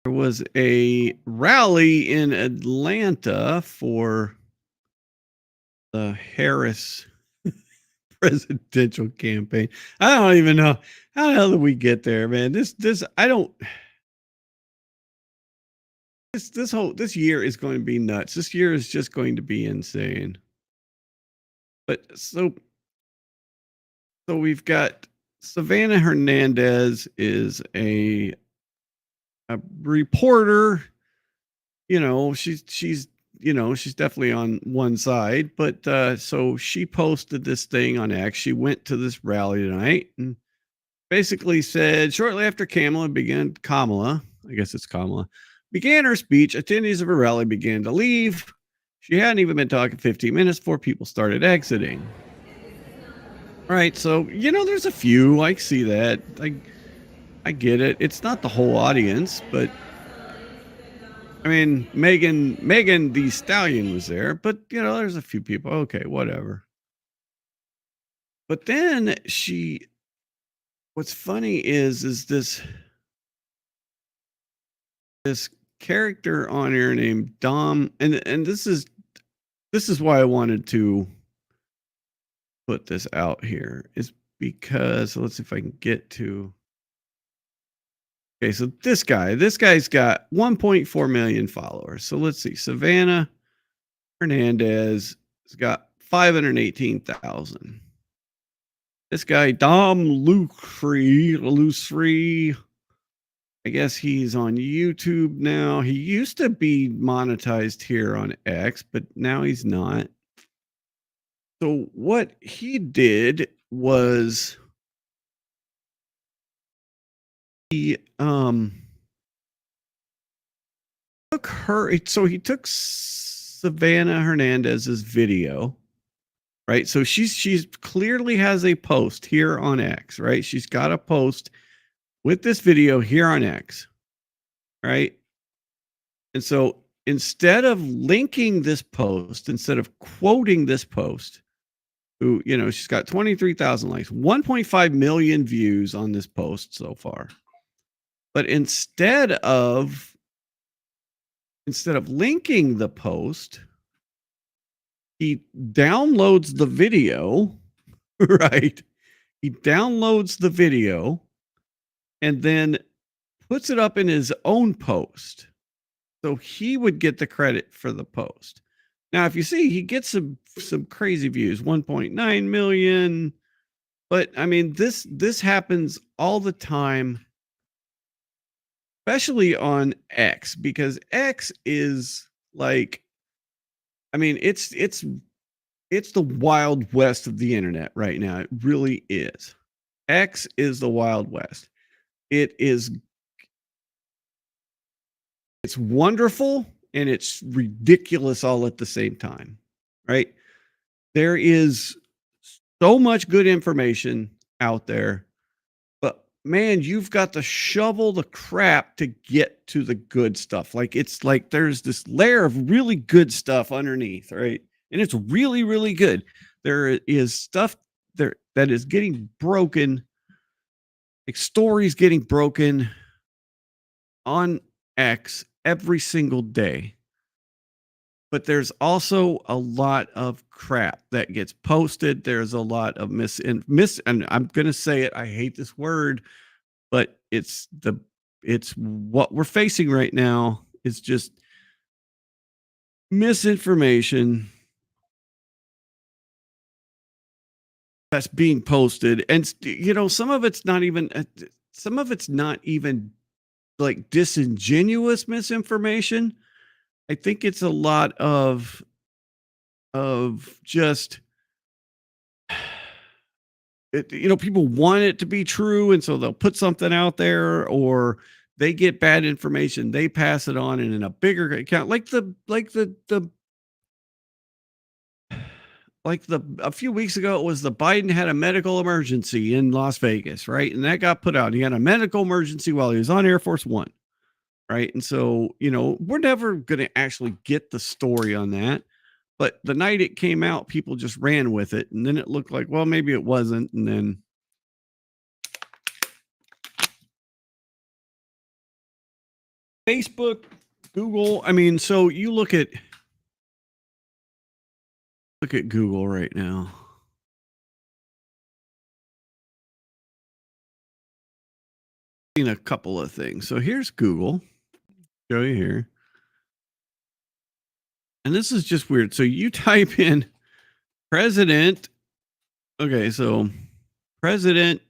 S1: there was a rally in Atlanta for the Harris presidential campaign. I don't even know how the hell did we get there, man. This I don't. This year is going to be nuts. This year is just going to be insane. But so we've got Savannah Hernandez is a reporter. You know, she's she's definitely on one side, but so she posted this thing on X. She went to this rally tonight and basically said shortly after Kamala, I guess it's Kamala, began her speech, attendees of her rally began to leave. She hadn't even been talking 15 minutes before people started exiting. All right, so there's a few. I see that. I get it. It's not the whole audience, but I mean, Megan the Stallion was there, but there's a few people. Okay, whatever. But then what's funny is this character on here named Dom, and this is why I wanted to put this out here, is because let's see if I can get to. Okay, so this guy's got 1.4 million followers. So let's see, Savannah Hernandez has got 518,000. This guy, Dom Lucre, I guess he's on YouTube now. He used to be monetized here on X, but now he's not. So what he did was he he took Savannah Hernandez's video, right? So she's clearly has a post here on X, right? She's got a post with this video here on X, right? And so instead of linking this post, instead of quoting this post, who, she's got 23,000 likes, 1.5 million views on this post so far. But instead of linking the post, he downloads the video, right? He downloads the video and then puts it up in his own post. So he would get the credit for the post. Now, if you see, he gets some crazy views, 1.9 million. But I mean, this happens all the time, especially on X, because X is like, I mean, it's the Wild West of the internet right now. It really is. X is the Wild West. It's wonderful and it's ridiculous all at the same time, right? There is so much good information out there, but man, you've got to shovel the crap to get to the good stuff. Like, it's like there's this layer of really good stuff underneath, right? And it's really, really good. There is stuff there that is getting broken, like stories getting broken on X every single day. But there's also a lot of crap that gets posted. There's a lot of and I'm going to say it, I hate this word, but it's what we're facing right now. It's just misinformation that's being posted. And some of it's not even like disingenuous misinformation. I think it's a lot of just, people want it to be true, and so they'll put something out there, or they get bad information, they pass it on, and in a bigger account, a few weeks ago, it was the Biden had a medical emergency in Las Vegas, right? And that got put out. He had a medical emergency while he was on Air Force One, right? And so, we're never going to actually get the story on that. But the night it came out, people just ran with it. And then it looked like, well, maybe it wasn't. And then Facebook, Google. I mean, so you look at Google right now. Seen a couple of things. So here's Google. Show you here. And this is just weird. So you type in president. Okay, so president.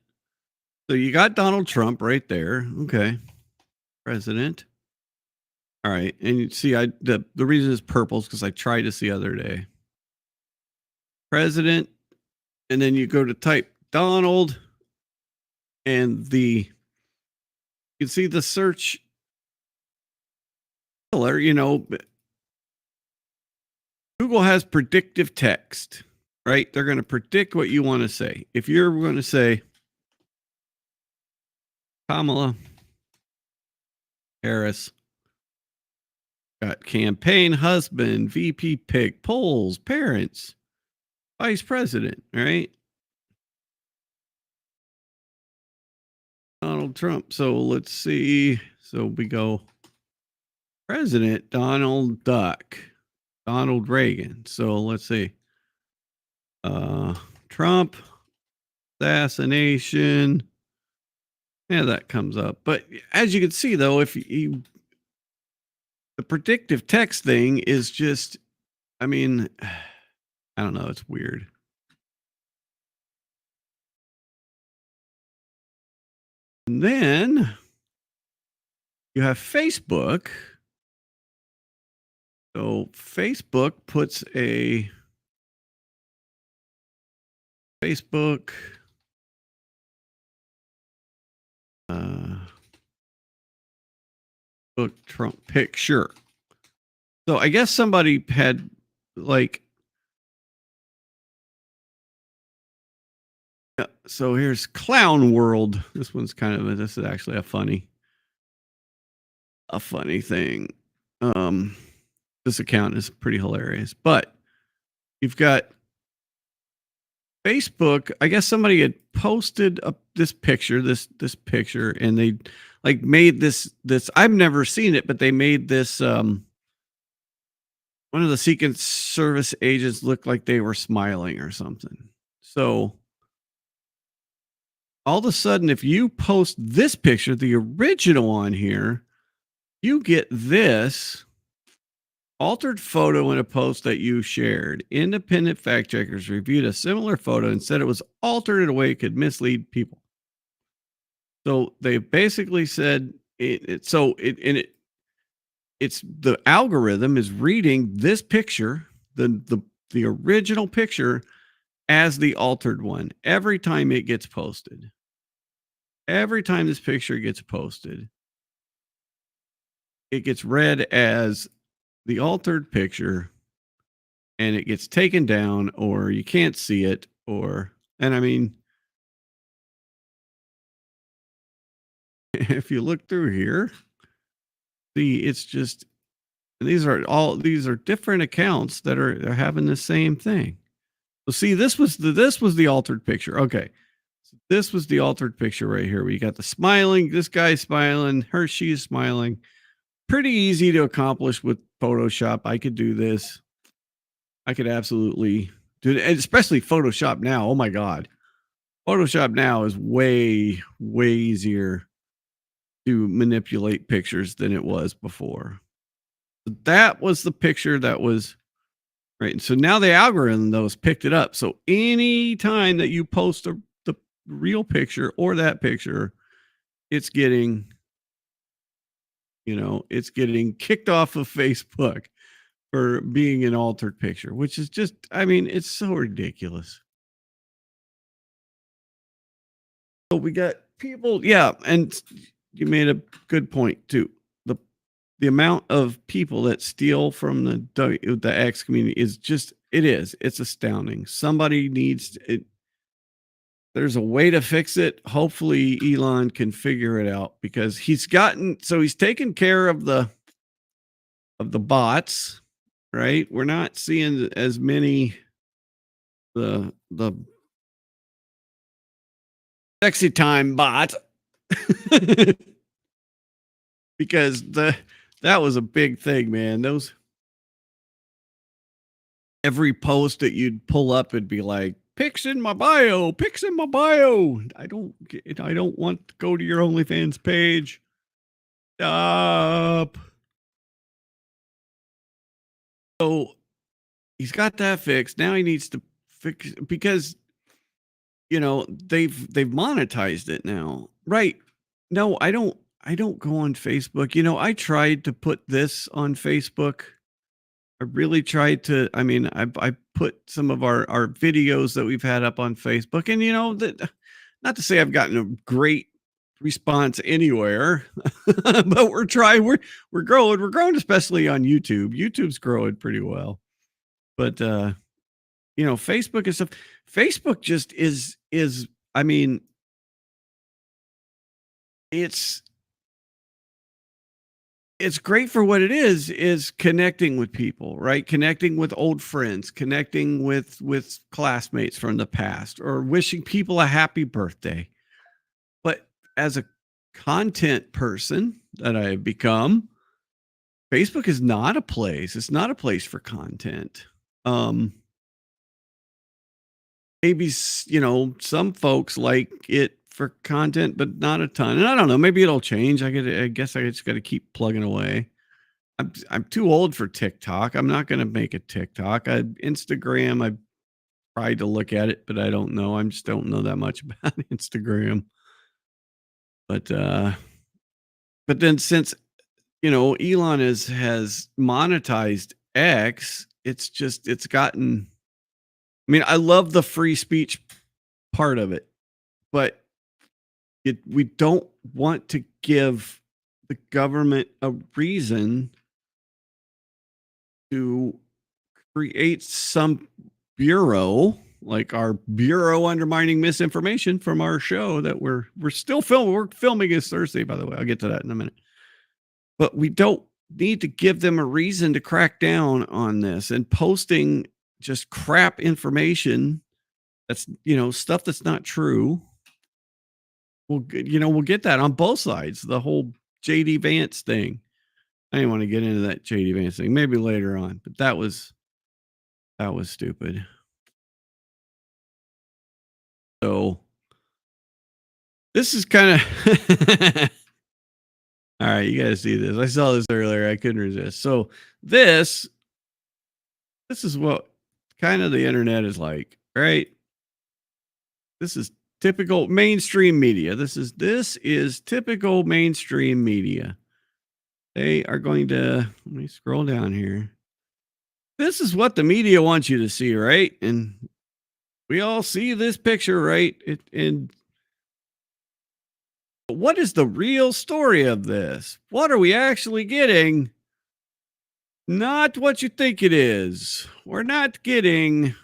S1: So you got Donald Trump right there. Okay. President. All right. And you see, the reason it's purple is because I tried this the other day. President. And then you go to type Donald. And you can see the search color, Google has predictive text, right? They're going to predict what you want to say. If you're going to say Kamala Harris, got campaign, husband, VP pick, polls, parents, vice president, right? Donald Trump. So let's see. So we go president, Donald Duck, Donald Reagan. So let's see. Trump, assassination. Yeah, that comes up. But as you can see, though, if the predictive text thing is just, I mean, I don't know. It's weird. And then you have Facebook. So Facebook puts a Facebook book Trump picture. So I guess somebody had so here's Clown World. This one's this is actually a funny thing. This account is pretty hilarious, but you've got Facebook, I guess somebody had posted up this picture, this picture, and they like made this. I've never seen it, but they made this. One of the Secret Service agents looked like they were smiling or something. So all of a sudden, if you post this picture, the original on here, you get this altered photo in a post that you shared. Independent fact checkers reviewed a similar photo and said it was altered in a way it could mislead people. So they basically said it's the algorithm is reading this picture, the original picture, as the altered one every time it gets posted. Every time this picture gets posted, it gets read as the altered picture, and it gets taken down, or you can't see it, and I mean, if you look through here, see, it's just, and these are different accounts that are having the same thing. So see, this was the altered picture. Okay. So this was the altered picture right here. We got the smiling, this guy's smiling, she's smiling. Pretty easy to accomplish with Photoshop. I could do this. I could absolutely do it, especially Photoshop now. Oh my God. Photoshop now is way, way easier to manipulate pictures than it was before. So that was the picture that was right. And so now the algorithm those picked it up. So any time that you post the real picture or that picture, it's getting, it's getting kicked off of Facebook for being an altered picture, which is just, I mean, it's so ridiculous. So we got people, yeah, and you made a good point too. The amount of people that steal from the X community is just, it's astounding. Somebody needs it. There's a way to fix it. Hopefully Elon can figure it out, because he's taken care of the bots, right? We're not seeing as many the sexy time bot because that was a big thing, man. Every post that you'd pull up would be like, pics in my bio. I don't want to go to your OnlyFans page. Stop. So he's got that fixed. Now he needs to fix, because they've monetized it now. Right. No, I don't go on Facebook. I tried to put this on Facebook. I really tried to. I mean, I put some of our videos that we've had up on Facebook, and that, not to say I've gotten a great response anywhere, but we're trying. We're growing, especially on YouTube. YouTube's growing pretty well, but Facebook and stuff. Facebook just is. I mean, it's great for what it is connecting with people, right? Connecting with old friends, connecting with classmates from the past, or wishing people a happy birthday. But as a content person that I have become, Facebook is not a place. It's not a place for content. Maybe, some folks like it for content, but not a ton. And I don't know, maybe it'll change. I guess I just got to keep plugging away. I'm too old for TikTok. I'm not going to make a TikTok. Instagram, I tried to look at it, but I don't know. I just don't know that much about Instagram. But then since, Elon has monetized X, it's gotten, I mean, I love the free speech part of it, but we don't want to give the government a reason to create some bureau, like our Bureau Undermining Misinformation from our show that we're still filming. We're filming this Thursday, by the way. I'll get to that in a minute. But we don't need to give them a reason to crack down on this, and posting just crap information that's, stuff that's not true. We'll get that on both sides. The whole JD Vance thing. I didn't want to get into that JD Vance thing. Maybe later on, but that was stupid. So this is kind of all right. You guys see this? I saw this earlier. I couldn't resist. So this is what kind of the internet is like, right? This is typical mainstream media. This is typical mainstream media. They are going to, let me scroll down here. This is what the media wants you to see, right? And we all see this picture, right? And what is the real story of this? What are we actually getting? Not what you think it is. We're not getting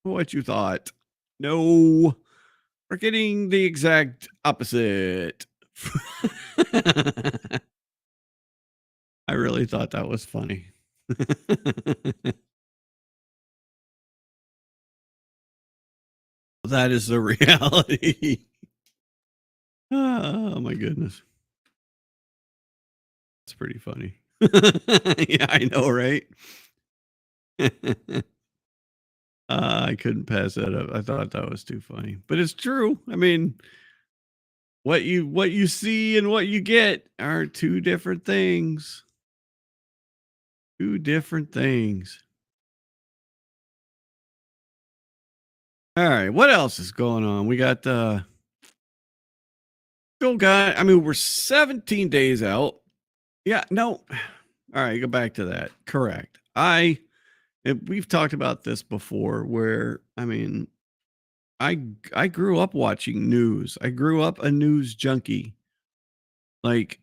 S1: what you thought. No, we're getting the exact opposite. I really thought that was funny. That is the reality. Oh my goodness. It's pretty funny. Yeah, I know, right? I couldn't pass that up. I thought that was too funny. But it's true. I mean, what you see and what you get are two different things. Two different things. All right, what else is going on? We got still got, I mean, we're 17 days out. Yeah, no. All right, go back to that. Correct. We've talked about this before where, I mean, I grew up watching news. I grew up a news junkie. Like,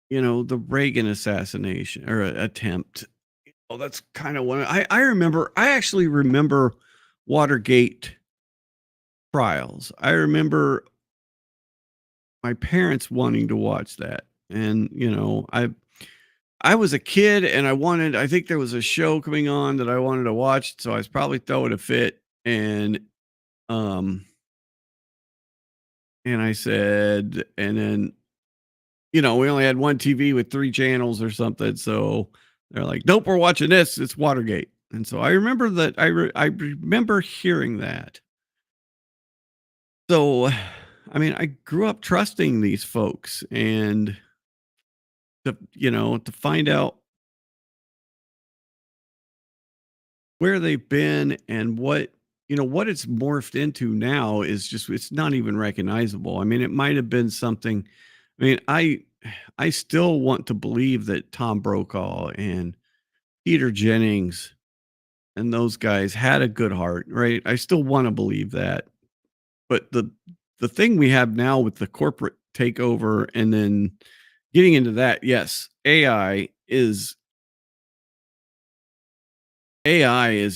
S1: the Reagan assassination or attempt. Oh, that's kind of one. I actually remember Watergate trials. I remember my parents wanting to watch that. And, I was a kid and I think there was a show coming on that I wanted to watch. So I was probably throwing a fit and I said, and then, we only had one TV with 3 channels or something. So they're like, nope, we're watching this. It's Watergate. And so I remember that I remember hearing that. So, I mean, I grew up trusting these folks and to find out where they've been and what it's morphed into now is just, it's not even recognizable. I mean, it might have been something. I mean, I still want to believe that Tom Brokaw and Peter Jennings and those guys had a good heart, right? I still want to believe that. But the thing we have now with the corporate takeover and then getting into that, yes, AI is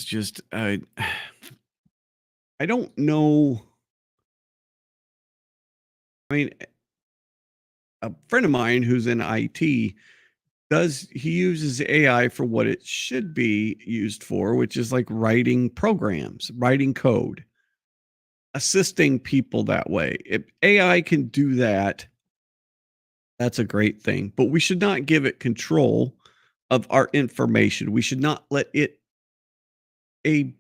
S1: just I don't know. I mean, a friend of mine who's in IT he uses AI for what it should be used for, which is like writing programs, writing code, assisting people that way. If AI can do that, that's a great thing. But we should not give it control of our information. We should not let it a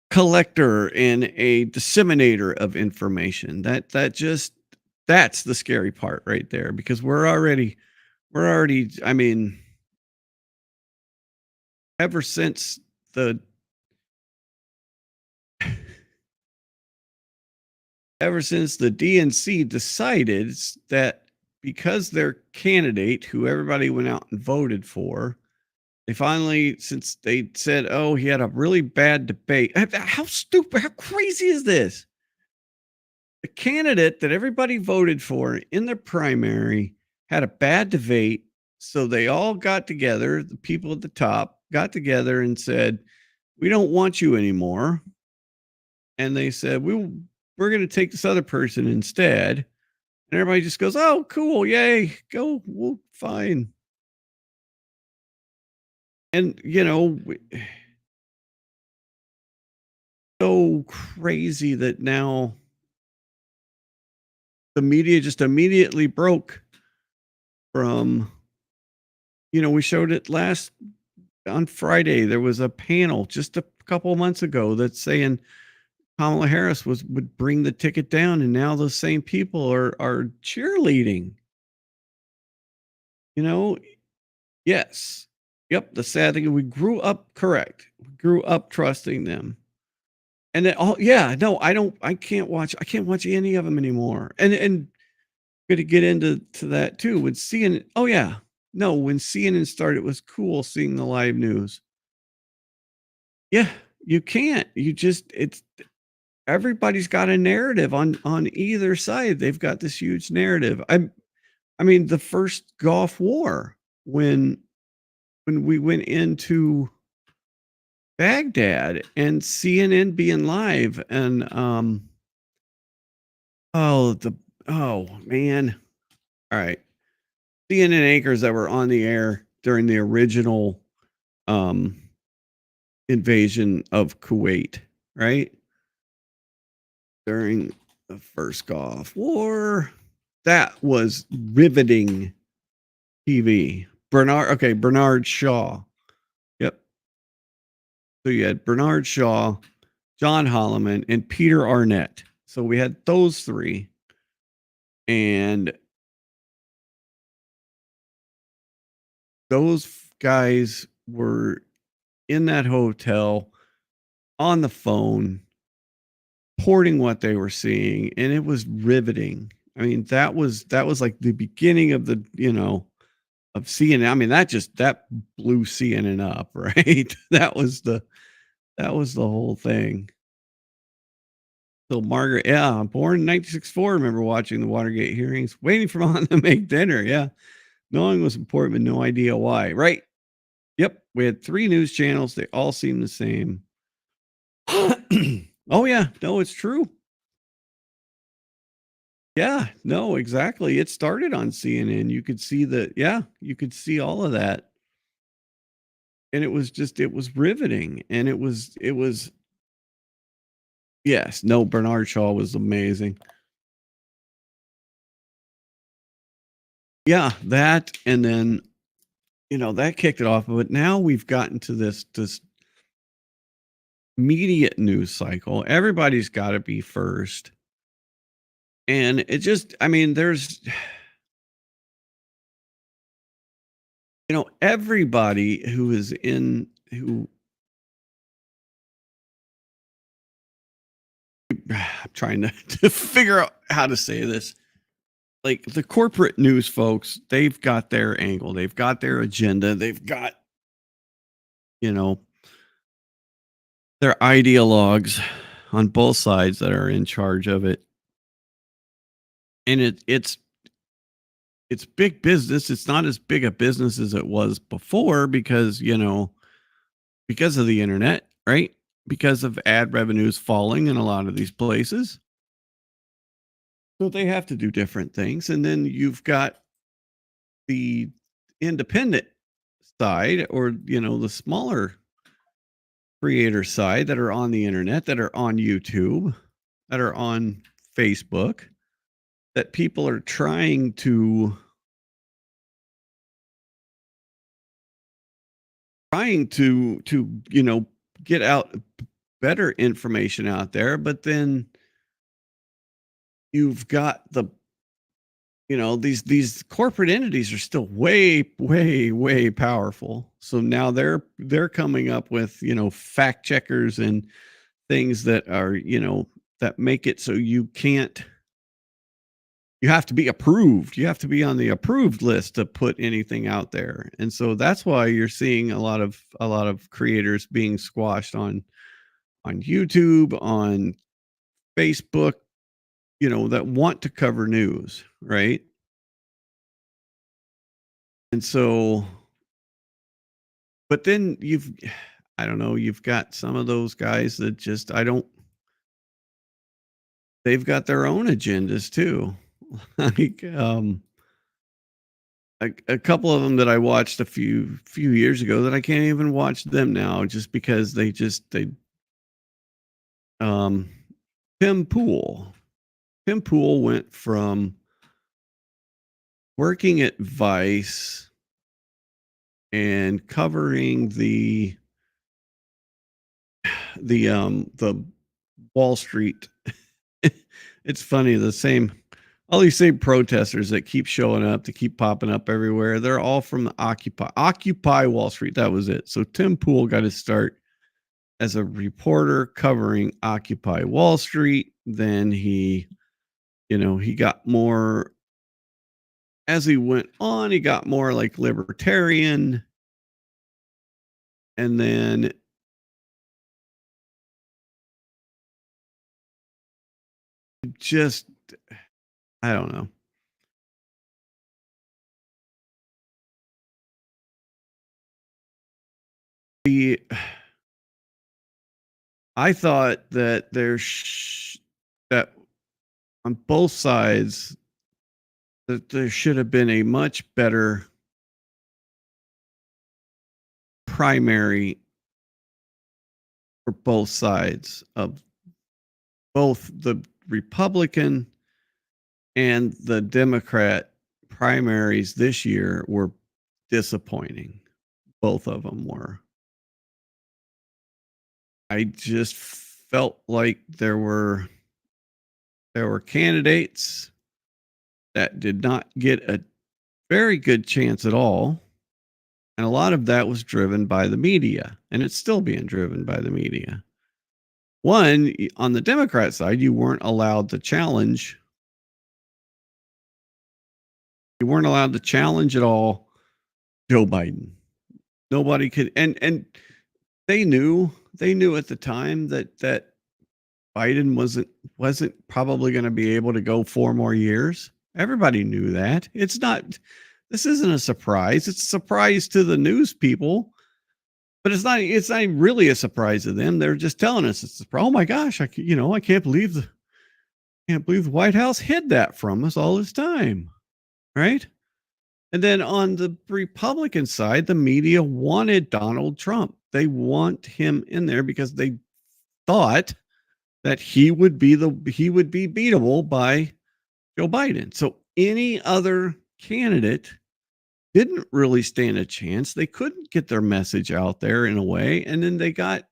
S1: collector and a disseminator of information. That's the scary part right there, because we're already I mean, ever since the DNC decided that because their candidate, who everybody went out and voted for, they finally, since they said, oh, he had a really bad debate. How stupid, how crazy is this? The candidate that everybody voted for in their primary had a bad debate. So they all got together, the people at the top got together and said, we don't want you anymore. And they said, we're going to take this other person instead. And everybody just goes, oh, cool. Yay. Go. Well, fine. And, so crazy that now the media just immediately broke from, we showed it on Friday. There was a panel just a couple of months ago that's saying Kamala Harris would bring the ticket down, and now those same people are cheerleading. Yes. Yep, the sad thing, we grew up correct. We grew up trusting them. And then, yeah, no, I can't watch any of them anymore. And going to get into that too. When CNN, oh yeah, no, when CNN started, it was cool seeing the live news. Yeah, you can't. It's everybody's got a narrative on either side. They've got this huge narrative. I mean, the first Gulf War, when we went into Baghdad and CNN being live, and oh man, all right, CNN anchors that were on the air during the original invasion of Kuwait, right? During the first Gulf War, that was riveting TV. Bernard Shaw. Yep. So you had Bernard Shaw, John Holloman, and Peter Arnett. So we had those three. And those guys were in that hotel on the phone, reporting what they were seeing, and it was riveting. I mean, that was like the beginning of the, of CNN. I mean, that blew CNN up, right? that was the whole thing. So Margaret, yeah, born in 1964. Remember watching the Watergate hearings, waiting for mom to make dinner. Yeah, knowing was important, but no idea why. Right? Yep. We had 3 news channels. They all seemed the same. Oh yeah, no, it's true. Yeah, no, exactly. It started on CNN. You could see you could see all of that. And it was riveting. And it was, yes, no, Bernard Shaw was amazing. Yeah, that, and then, that kicked it off. But now we've gotten to this immediate news cycle. Everybody's got to be first. And it just, I mean, there's, everybody who I'm trying to figure out how to say this. Like the corporate news folks, they've got their angle, they've got their agenda, they've got, their ideologues on both sides that are in charge of it. And it's big business. It's not as big a business as it was before because, because of the internet, right? Because of ad revenues falling in a lot of these places. So they have to do different things. And then you've got the independent side, or, the smaller creator side that are on the internet, that are on YouTube, that are on Facebook, that people are trying to get out better information out there. But then you've got these corporate entities are still way, way, way powerful. So now they're coming up with, fact checkers and things that are, that make it so you have to be approved. You have to be on the approved list to put anything out there. And so that's why you're seeing a lot of creators being squashed on YouTube, on Facebook, that want to cover news, right? And so, but then I don't know, you've got some of those guys that just, they've got their own agendas too. Like, a couple of them that I watched a few years ago that I can't even watch them now just because they um, Tim Pool. Tim Pool went from working at Vice and covering the Wall Street. It's funny, all these same protesters that keep showing up, that keep popping up everywhere, they're all from the Occupy Wall Street. That was it. So Tim Pool got his start as a reporter covering Occupy Wall Street. Then he got more, as he went on, he got more like libertarian. And then just, I don't know. I thought that that on both sides that there should have been a much better primary for both sides of both the Republican and the Democrat primaries this year were disappointing. Both of them were. I just felt like there were candidates that did not get a very good chance at all. And a lot of that was driven by the media, and it's still being driven by the media. One, on the Democrat side, you weren't allowed to challenge. You weren't allowed to challenge at all Joe Biden. Nobody could, and they knew at the time that Biden wasn't probably going to be able to go 4 more years. Everybody knew that. This isn't a surprise. It's a surprise to the news people, but it's not really a surprise to them. They're just telling us it's oh my gosh, I can't believe the White House hid that from us all this time. Right? And then on the Republican side, the media wanted Donald Trump. They want him in there because they thought that he would be beatable by Joe Biden. So any other candidate didn't really stand a chance. They couldn't get their message out there in a way. And then they got,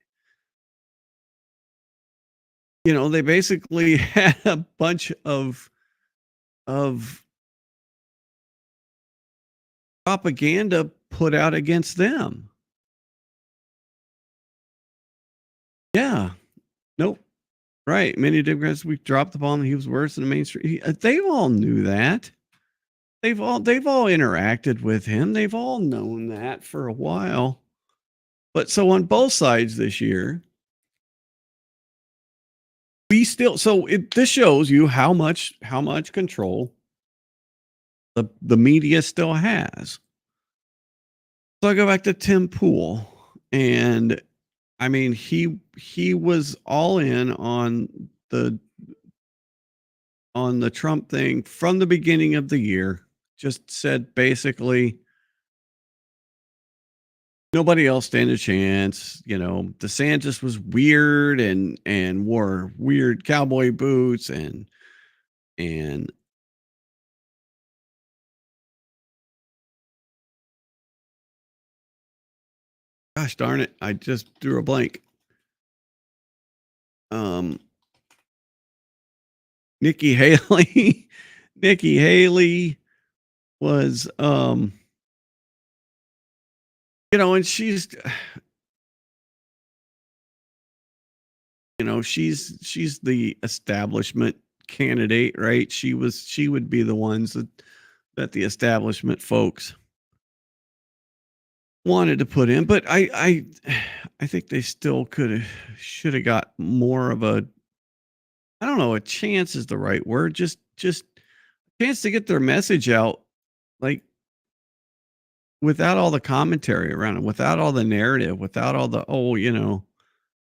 S1: they basically had a bunch of propaganda put out against them. Yeah. Nope. Right. Many Democrats, we dropped the ball and he was worse than the mainstream. They all knew that. They've all interacted with him. They've all known that for a while. But so on both sides this year, this shows you how much control the media still has. So I go back to Tim Pool, and I mean he was all in on the Trump thing from the beginning of the year. Just said basically nobody else stand a chance. DeSantis was weird and wore weird cowboy boots and gosh darn it, I just drew a blank. Nikki Haley. Nikki Haley was and she's she's the establishment candidate, right? She would be the ones that the establishment folks wanted to put in, but I think they still should have got more of a, I don't know, a chance is the right word, just a chance to get their message out, like without all the commentary around it, without all the narrative, without all the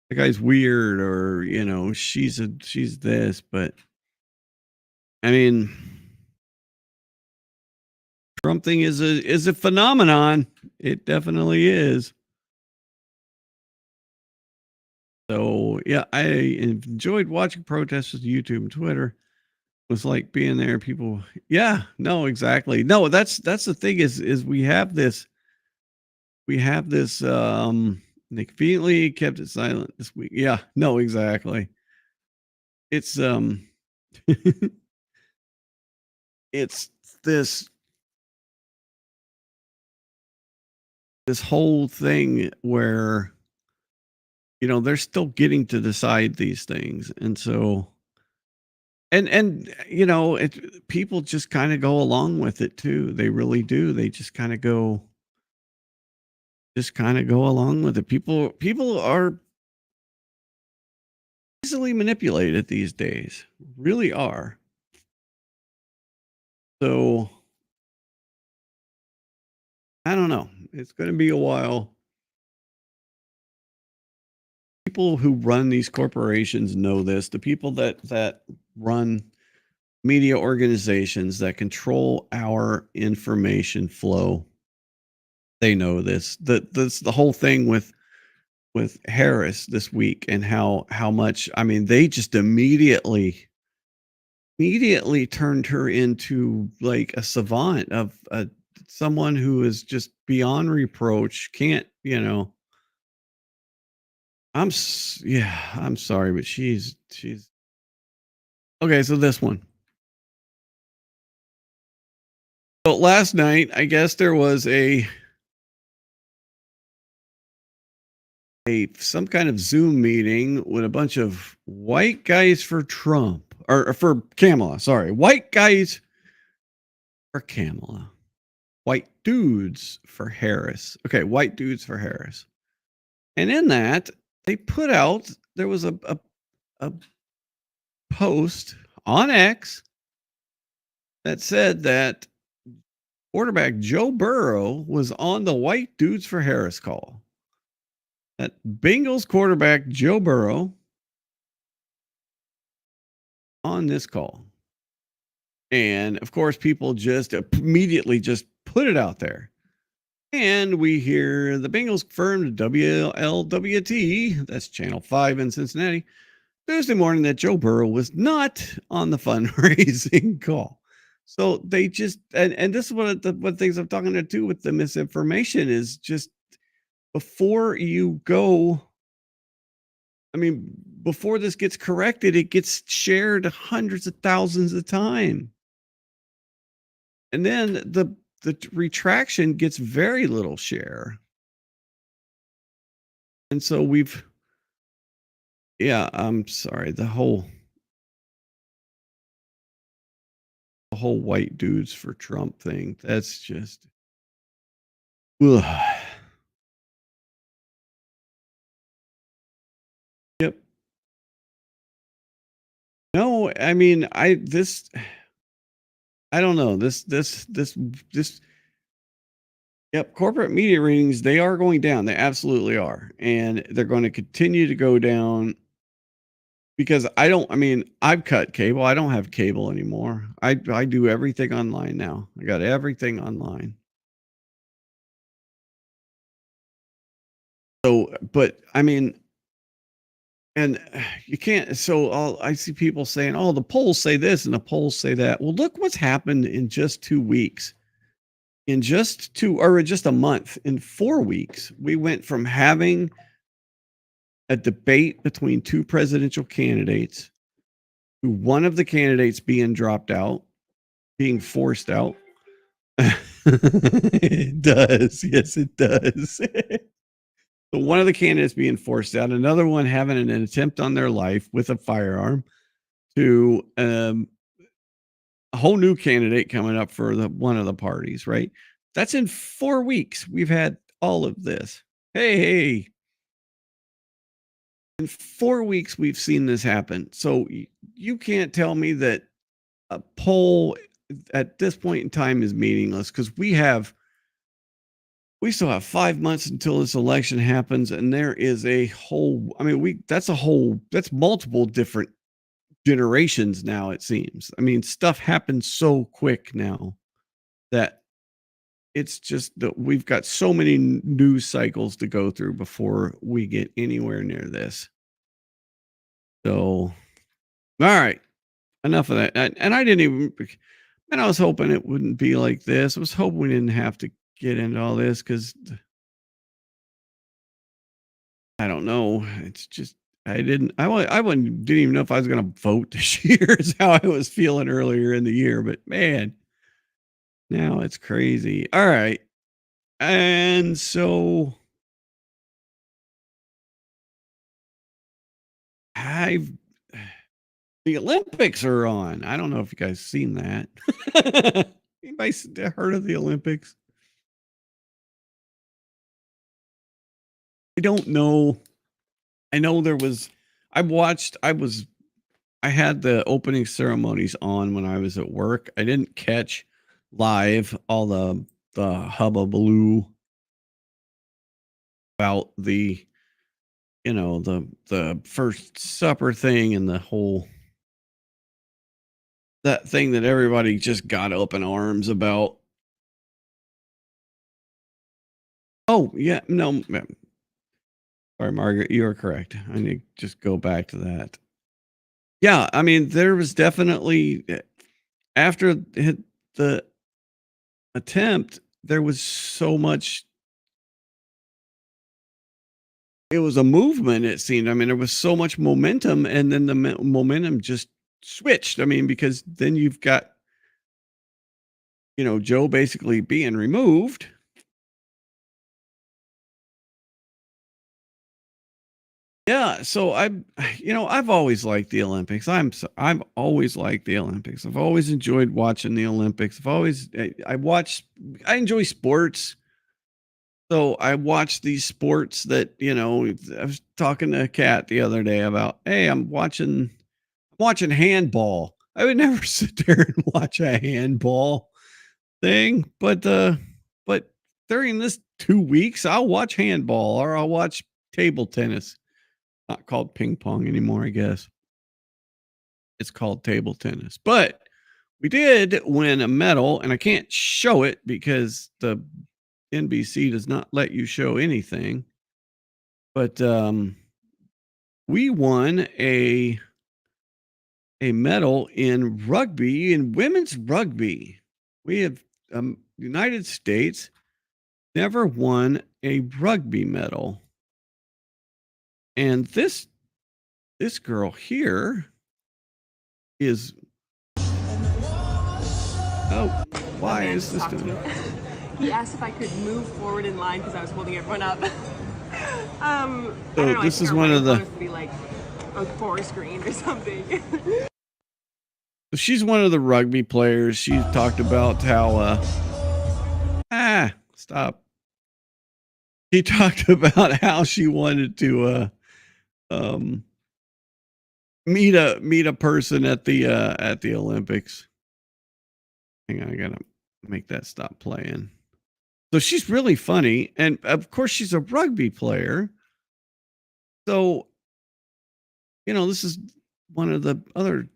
S1: the guy's weird or she's this. But I mean, Trump thing is a phenomenon. It definitely is. So yeah, I enjoyed watching protests with YouTube and Twitter. It was like being there. People, yeah, no, exactly. No, that's the thing is we have this they conveniently kept it silent this week. Yeah, no, exactly. It's it's this whole thing where they're still getting to decide these things, and so people just kind of go along with it too. They really do. They just kind of go along with it. People are easily manipulated these days, really are. So I don't know. It's going to be a while. People who run these corporations know this. The people that run media organizations that control our information flow, they know this. That's the whole thing with Harris this week, and how much, I mean, they just immediately turned her into like a savant of someone who is just beyond reproach. Can't, yeah, I'm sorry, but she's okay. So this one. So last night, I guess there was some kind of Zoom meeting with a bunch of white guys for Trump, or for Kamala. Sorry, white guys for Kamala, white dudes for Harris. Okay, white dudes for Harris. And in that, they put out, there was a post on X that said that quarterback Joe Burrow was on the white dudes for Harris call. That Bengals quarterback Joe Burrow on this call. And of course, people just immediately just put it out there. And we hear the Bengals confirmed WLWT, that's Channel 5 in Cincinnati, Thursday morning, that Joe Burrow was not on the fundraising call. So they just, and this is one of the things I'm talking to too with the misinformation is just before you go, I mean, before this gets corrected, it gets shared hundreds of thousands of times. And then the retraction gets very little share. And so I'm sorry, the whole white dudes for Trump thing, that's just, ugh. Yep. No, I mean, I don't know. This Yep, corporate media ratings, they are going down. They absolutely are. And they're going to continue to go down because I've cut cable. I don't have cable anymore. I do everything online now. I got everything online. So, but I mean, and you can't, so I see people saying, oh, the polls say this and the polls say that. Well, look what's happened in just 2 weeks. In just a month, in 4 weeks, we went from having a debate between two presidential candidates to one of the candidates being dropped out, being forced out. It does. Yes, it does. So one of the candidates being forced out, another one having an attempt on their life with a firearm, to a whole new candidate coming up for one of the parties, right? That's in 4 weeks. We've had all of this. Hey, in 4 weeks, we've seen this happen. So you can't tell me that a poll at this point in time is meaningless, because we still have 5 months until this election happens, and there is a whole, that's multiple different generations now, it seems. I mean, stuff happens so quick now that it's just that we've got so many news cycles to go through before we get anywhere near this. So, all right, enough of that. And I didn't even, and I was hoping it wouldn't be like this. I was hoping we didn't have to get into all this because I don't know. It's just I didn't even know if I was going to vote this year. Is how I was feeling earlier in the year. But man, now it's crazy. All right, and so I've the Olympics are on. I don't know if you guys seen that. Anybody heard of the Olympics? I don't know. I know there was. I had the opening ceremonies on when I was at work. I didn't catch live all the hubbubaloo about the the first supper thing and the whole that thing that everybody just got up in arms about. Oh yeah, no, sorry, Margaret, you are correct. I need to just go back to that. Yeah, I mean, there was definitely after the attempt, there was so much. It was a movement. It seemed. I mean, there was so much momentum, and then the momentum just switched. I mean, because then you've got Joe basically being removed. Yeah, so I've always liked the Olympics. I've always liked the Olympics. I've always enjoyed watching the Olympics. I enjoy sports. So I watch these sports that, I was talking to Kat the other day about, hey, I'm watching handball. I would never sit there and watch a handball thing, but during this 2 weeks, I'll watch handball or I'll watch table tennis. Not called ping pong anymore, I guess. It's called table tennis. But we did win a medal, and I can't show it because the NBC does not let you show anything. But we won a medal in rugby, in women's rugby. We have United States never won a rugby medal. And this girl here is why is this doing?
S8: He asked if I could move forward in line because I was holding everyone up.
S1: So this is one of the.
S8: To be like a forest green or something.
S1: She's one of the rugby players. She talked about how. Stop. He talked about how she wanted to meet a person at the Olympics. Hang on, I gotta make that stop playing. So she's really funny, and of course she's a rugby player. So, this is one of the other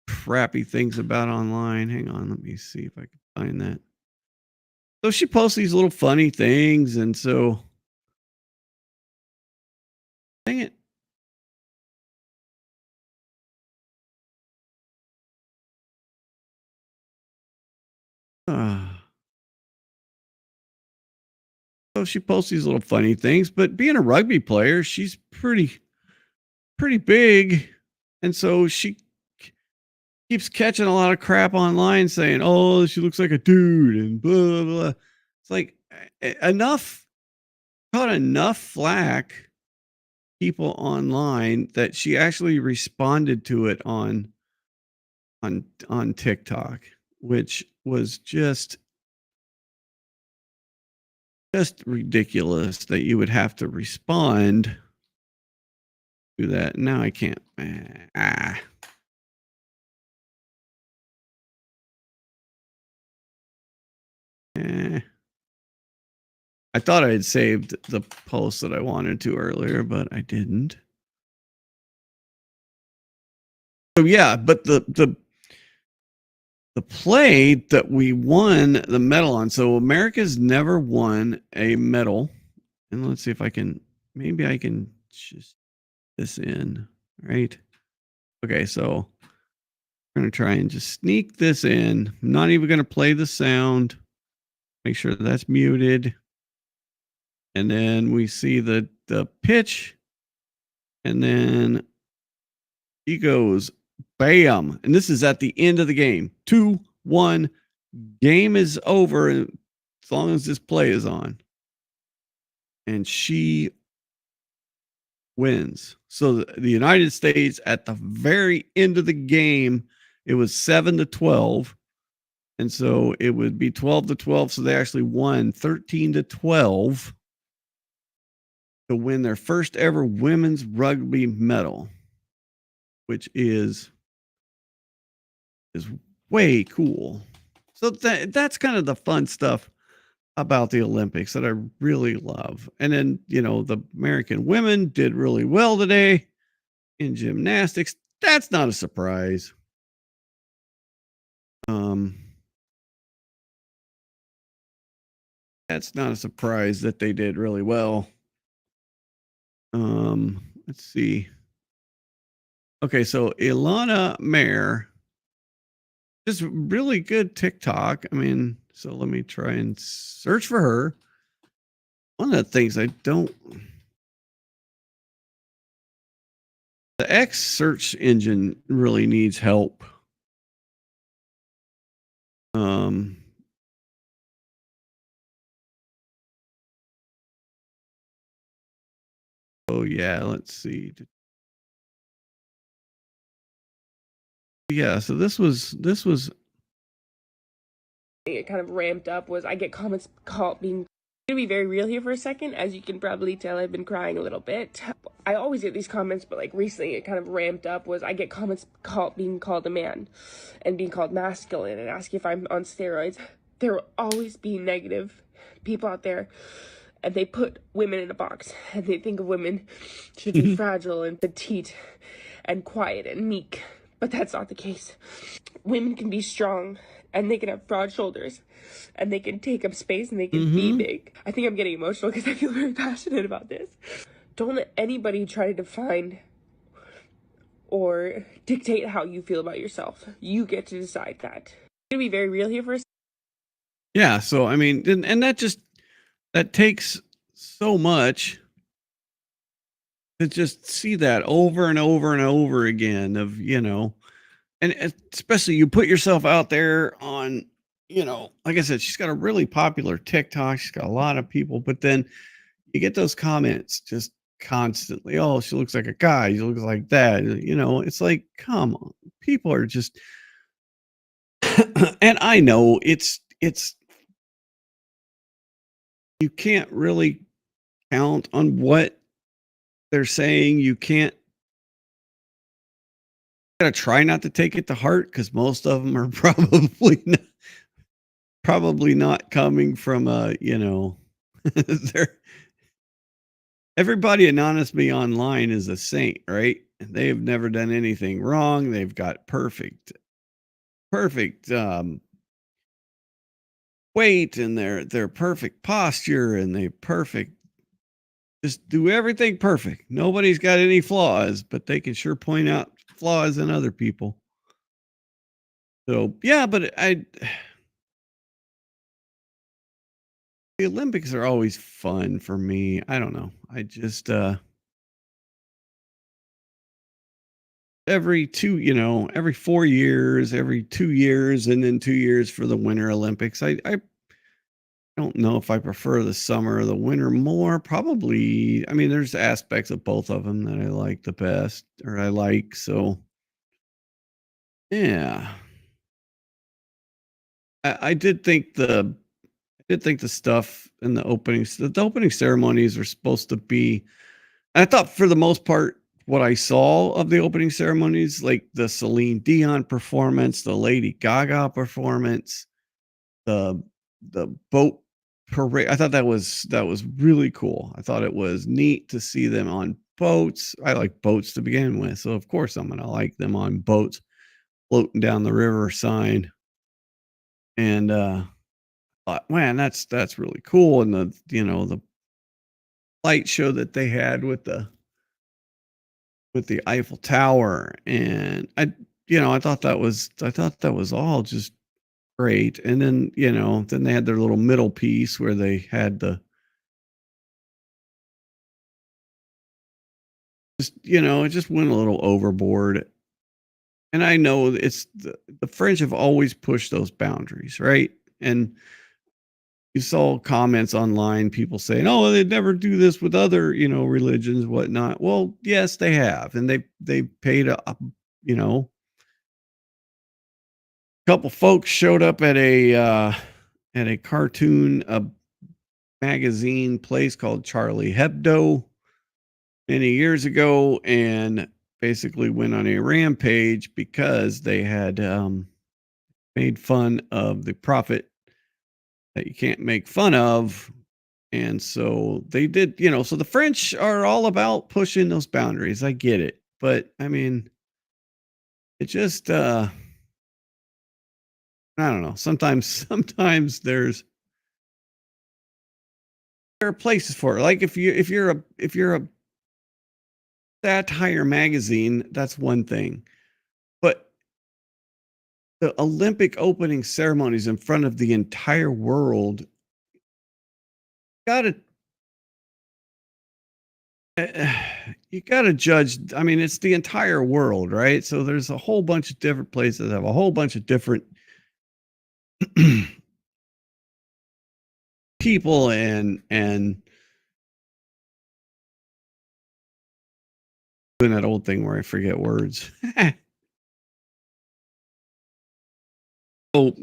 S1: crappy things about online. Hang on, let me see if I can find that. So she posts these little funny things, and so dang it. So she posts these little funny things, but being a rugby player, she's pretty big, and so she keeps catching a lot of crap online saying, "Oh, she looks like a dude," and blah blah blah. It's like caught enough flack people online that she actually responded to it on TikTok, which was just ridiculous that you would have to respond to that. Now I can't. I thought I had saved the post that I wanted to earlier, but I didn't. So yeah, but the play that we won the medal on. So America's never won a medal. And let's see if maybe I can just this in, right? Okay, so I'm going to try and just sneak this in. I'm not even going to play the sound. Make sure that's muted. And then we see the pitch. And then he goes, bam. And this is at the end of the game. 2-1. Game is over as long as this play is on. And she wins. So the United States at the very end of the game, it was 7-12. And so it would be 12-12. So they actually won 13-12 to win their first ever women's rugby medal, which is way cool. So that's kind of the fun stuff about the Olympics that I really love. And then, the American women did really well today in gymnastics. That's not a surprise. That's not a surprise that they did really well. Let's see. Okay, so Ilana Mayer, just really good TikTok. I mean, so let me try and search for her. One of the things the X search engine really needs help. Oh yeah, let's see. Yeah, so this was
S8: It kind of ramped up was I get comments being to be very real here for a second. As you can probably tell, I've been crying a little bit. I always get these comments, but like recently it kind of ramped up was I get comments being called a man and being called masculine and asking if I'm on steroids. There will always be negative people out there, and they put women in a box, and they think of women should be fragile and petite and quiet and meek, but that's not the case. Women can be strong, and they can have broad shoulders, and they can take up space, and they can be big. I think I'm getting emotional because I feel very passionate about this. Don't let anybody try to define or dictate how you feel about yourself. You get to decide that. I'm gonna be very real here for a second.
S1: Yeah, so I mean, and that takes so much to just see that over and over and over again of, and especially you put yourself out there on, like I said, she's got a really popular TikTok. She's got a lot of people, but then you get those comments just constantly. Oh, she looks like a guy. She looks like that. It's like, come on, people are just, and I know it's, you can't really count on what they're saying. You can't, gotta try not to take it to heart because most of them are probably not coming from they're everybody anonymously online is a saint, right? They have never done anything wrong. They've got perfect weight and their perfect posture and they just do everything perfect. Nobody's got any flaws, but they can sure point out flaws in other people. So yeah, but the Olympics are always fun for me. I don't know. I just every 4 years, every 2 years, and then 2 years for the Winter Olympics. I don't know if I prefer the summer or the winter more. Probably, I mean, there's aspects of both of them that I like the best, or I like. So, yeah, I did think the stuff in the opening ceremonies were supposed to be. I thought for the most part, what I saw of the opening ceremonies, like the Celine Dion performance, the Lady Gaga performance, the boat parade. I thought that was really cool. I thought it was neat to see them on boats. I like boats to begin with, so of course I'm gonna like them on boats floating down the river sign. And man, that's really cool. And the light show that they had with the with the Eiffel Tower, and I thought that was all just great. And then, then they had their little middle piece where they had it just went a little overboard. And I know it's the French have always pushed those boundaries, right? And you saw comments online, people saying, "Oh, they'd never do this with other, religions, whatnot." Well, yes, they have, and they paid you know, couple folks showed up at a cartoon magazine place called Charlie Hebdo many years ago, and basically went on a rampage because they had made fun of the prophet that you can't make fun of. And so they did, so the French are all about pushing those boundaries. I get it. But I mean, it just I don't know. Sometimes there are places for it. Like if you're a satire magazine, that's one thing. But the Olympic opening ceremonies in front of the entire world, gotta you gotta judge. I mean, it's the entire world, right? So there's a whole bunch of different places that have a whole bunch of different people and doing that old thing where I forget words. So,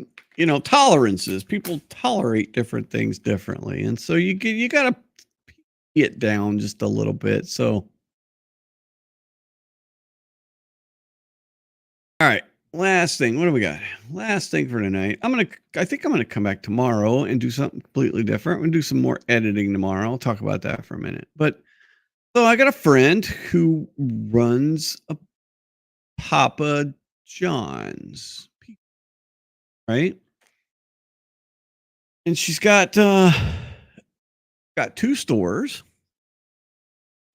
S1: tolerances. People tolerate different things differently. And so you gotta get down just a little bit. So all right. Last thing. What do we got? Last thing for tonight. I think I'm gonna come back tomorrow and do something completely different. I'm gonna do some more editing tomorrow. I'll talk about that for a minute. But so I got a friend who runs a Papa John's, right? And she's got 2 stores,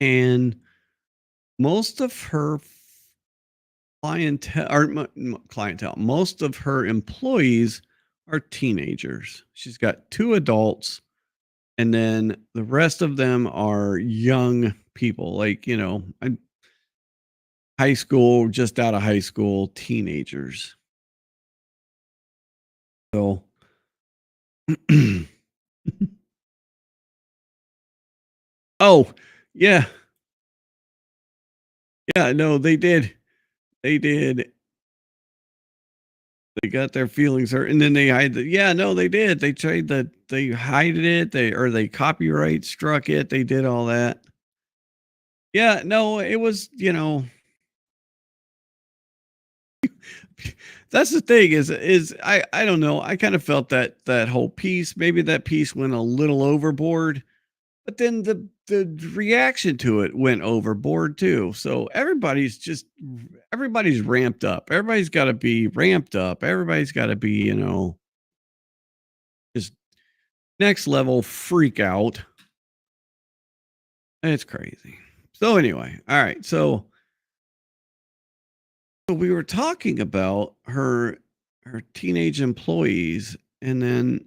S1: and most of her clientele, most of her employees are teenagers. She's got 2 adults, and then the rest of them are young people, like, high school, just out of high school, teenagers. So oh, yeah. Yeah, no, they did. They did. They got their feelings hurt, and then they hide the yeah, no, they did. They hided it, they copyright struck it, they did all that. Yeah, no, it was, that's the thing is I don't know. I kind of felt that whole piece, maybe that piece went a little overboard, but then the reaction to it went overboard too. So everybody's ramped up. Everybody's got to be ramped up. Everybody's got to be, just next level freak out. It's crazy. So anyway, all right. So we were talking about her teenage employees, and then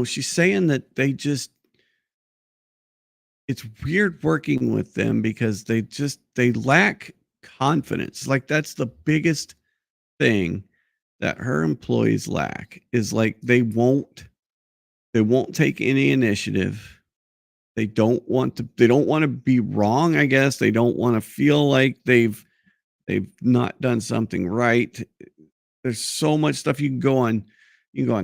S1: she's saying that it's weird working with them because they lack confidence. Like that's the biggest thing that her employees lack, is like they won't take any initiative. They don't want to be wrong, I guess. They don't want to feel like they've not done something right. There's so much stuff you can go on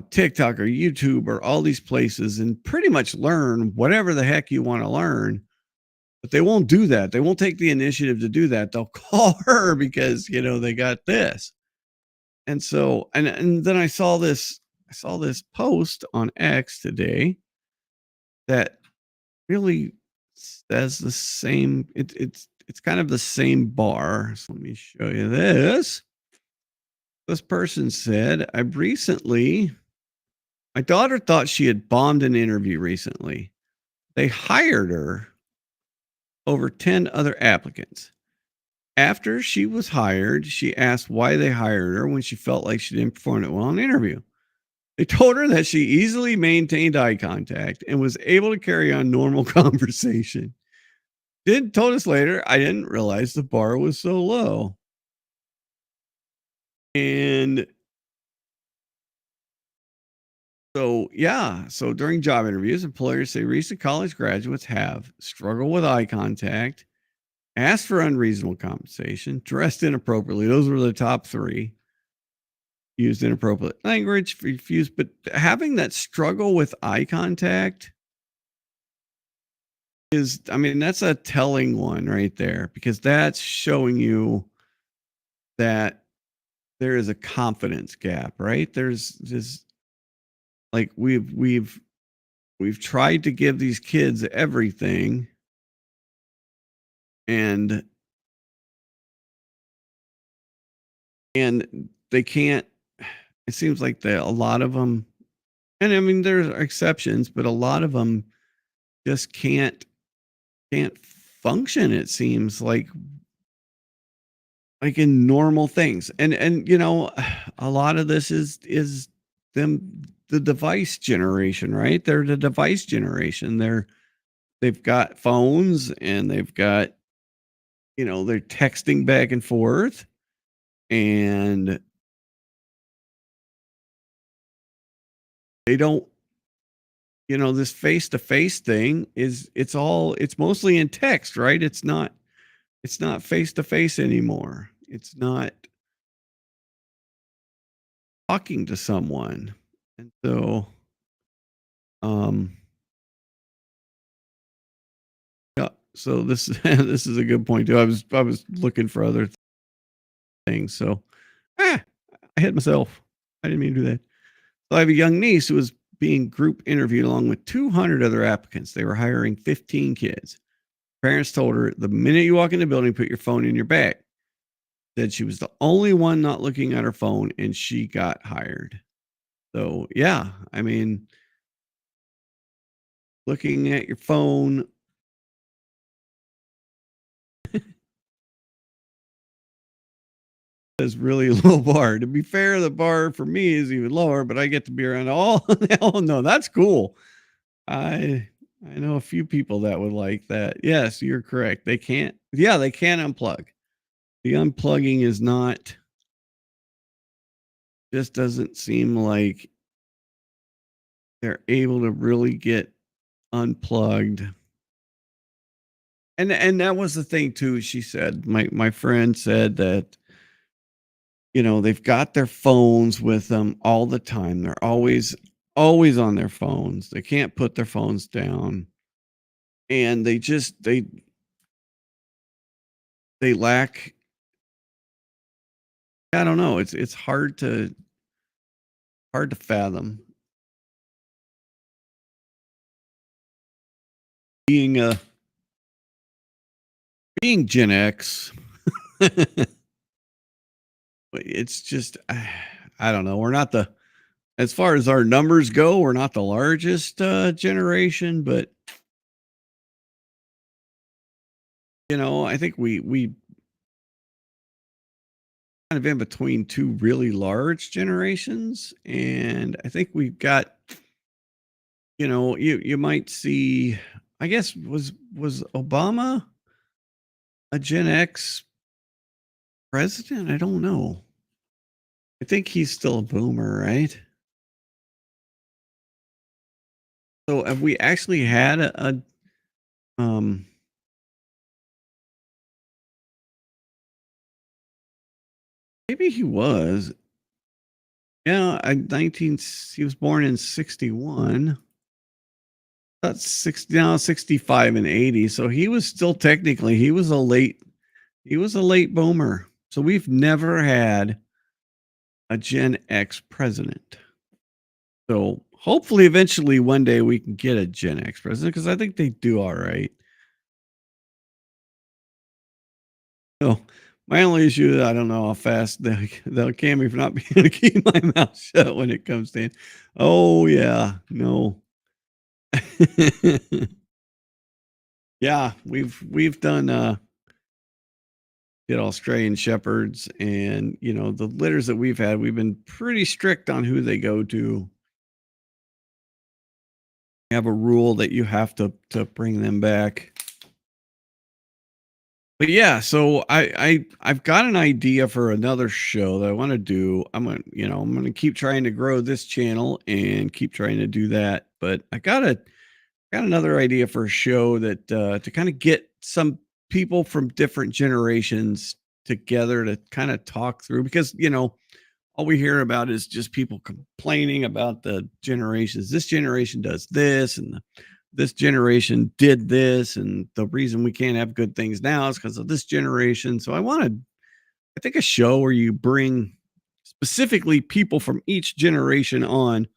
S1: TikTok or YouTube or all these places and pretty much learn whatever the heck you want to learn. But they won't do that. They won't take the initiative to do that. They'll call her because, they got this. And so, and then I saw this post on X today that really says the same. It's kind of the same bar. So let me show you this. This person said, my daughter thought she had bombed an interview recently. They hired her over 10 other applicants. After she was hired, she asked why they hired her when she felt like she didn't perform it well in an interview. They told her that she easily maintained eye contact and was able to carry on normal conversation. Told us later, I didn't realize the bar was so low. And so, yeah. So during job interviews, employers say recent college graduates have struggled with eye contact, asked for unreasonable compensation, dressed inappropriately. Those were the top three. Used inappropriate language, refused, but having that struggle with eye contact is, I mean, that's a telling one right there, because that's showing you that there is a confidence gap, right? There's this, like, we've tried to give these kids everything, and they can't. It seems like a lot of them, and I mean there's exceptions, but a lot of them just can't function. It seems like in normal things, and you know, a lot of this is them, the device generation, right? They're the device generation. They've got phones, and they've got, you know, they're texting back and forth, and they don't, you know, this face to face thing it's mostly in text, right? It's not face to face anymore. It's not talking to someone. And so um yeah, so this this is a good point too. I was looking for other things. So I hit myself. I didn't mean to do that. So I have a young niece who was being group interviewed along with 200 other applicants. They were hiring 15 kids. Parents told her, the minute you walk in the building, put your phone in your bag. Said she was the only one not looking at her phone, and she got hired. So yeah, I mean, looking at your phone is really a low bar. To be fair, the bar for me is even lower, but I get to be around all. Oh no, that's cool. I know a few people that would like that. Yes, you're correct. They can't. Yeah, they can't unplug. The unplugging is not. Just doesn't seem like they're able to really get unplugged. And that was the thing too. She said, my friend said that, you know, they've got their phones with them all the time. They're always on their phones. They can't put their phones down. And they lack, I don't know, it's hard to fathom being being Gen X. It's just I don't know. We're not the, as far as our numbers go, we're not the largest generation, but you know, I think we kind of in between two really large generations, and I think we've got, you know, you might see, I guess, was Obama a Gen X president? I don't know. I think he's still a boomer, right? So have we actually had a maybe he was. Yeah, he was born in 61. That's 60 now, 65 and 80. So he was still technically, he was a late boomer. So we've never had a Gen X president. So hopefully eventually one day we can get a Gen X president, because I think they do all right. So my only issue is I don't know how fast they'll can me for not being able to keep my mouth shut when it comes to. Oh yeah, no. Yeah, we've done get Australian Shepherds, and the litters that we've had, we've been pretty strict on who they go to. We have a rule that you have to bring them back. But yeah, so I've got an idea for another show that I want to do. I'm gonna keep trying to grow this channel and keep trying to do that. But I got another idea for a show that to kind of get some people from different generations together to kind of talk through, because all we hear about is just people complaining about the generations. This generation does this, and this generation did this, and the reason we can't have good things now is because of this generation. So I think a show where you bring specifically people from each generation on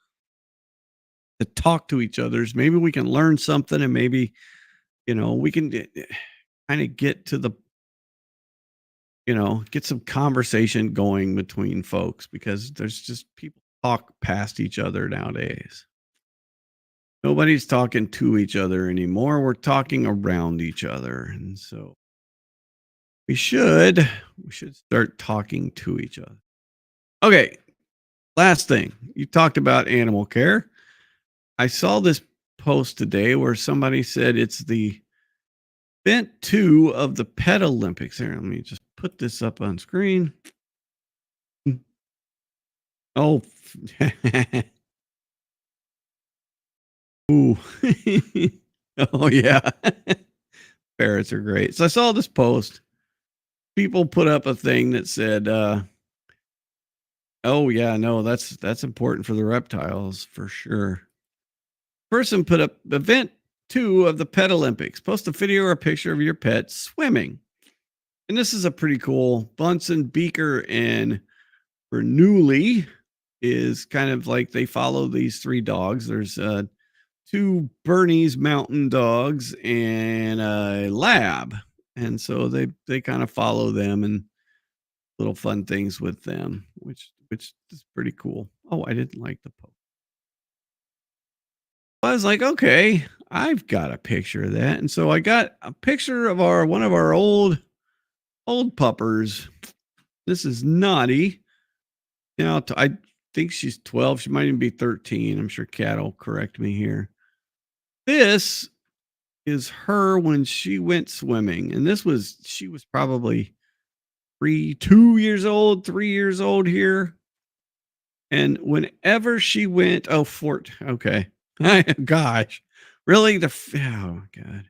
S1: to talk to each other's. Maybe we can learn something, and maybe we can kind of get to the get some conversation going between folks, because there's just people talk past each other nowadays. Nobody's talking to each other anymore. We're talking around each other. And so we should start talking to each other. Okay. Last thing, you talked about animal care. I saw this post today where somebody said it's the event 2 of the Pet Olympics. Here, let me just put this up on screen. Oh, ooh. Oh yeah. Ferrets are great. So I saw this post. People put up a thing that said, oh yeah, no, that's important for the reptiles for sure. Person put up event 2 of the Pet Olympics. Post a video or a picture of your pet swimming. And this is a pretty cool. Bunsen, Beaker, and Bernoulli is kind of like they follow these 3 dogs. There's 2 Bernese mountain dogs and a lab. And so they kind of follow them and little fun things with them, which is pretty cool. Oh, I didn't like the post. I was like, okay, I've got a picture of that. And so I got a picture of one of our old puppers. This is Naughty. I think she's 12. She might even be 13. I'm sure Kat will correct me here. This is her when she went swimming. And she was probably 2 years old, 3 years old here. And whenever she went, okay. Gosh, really? Oh God.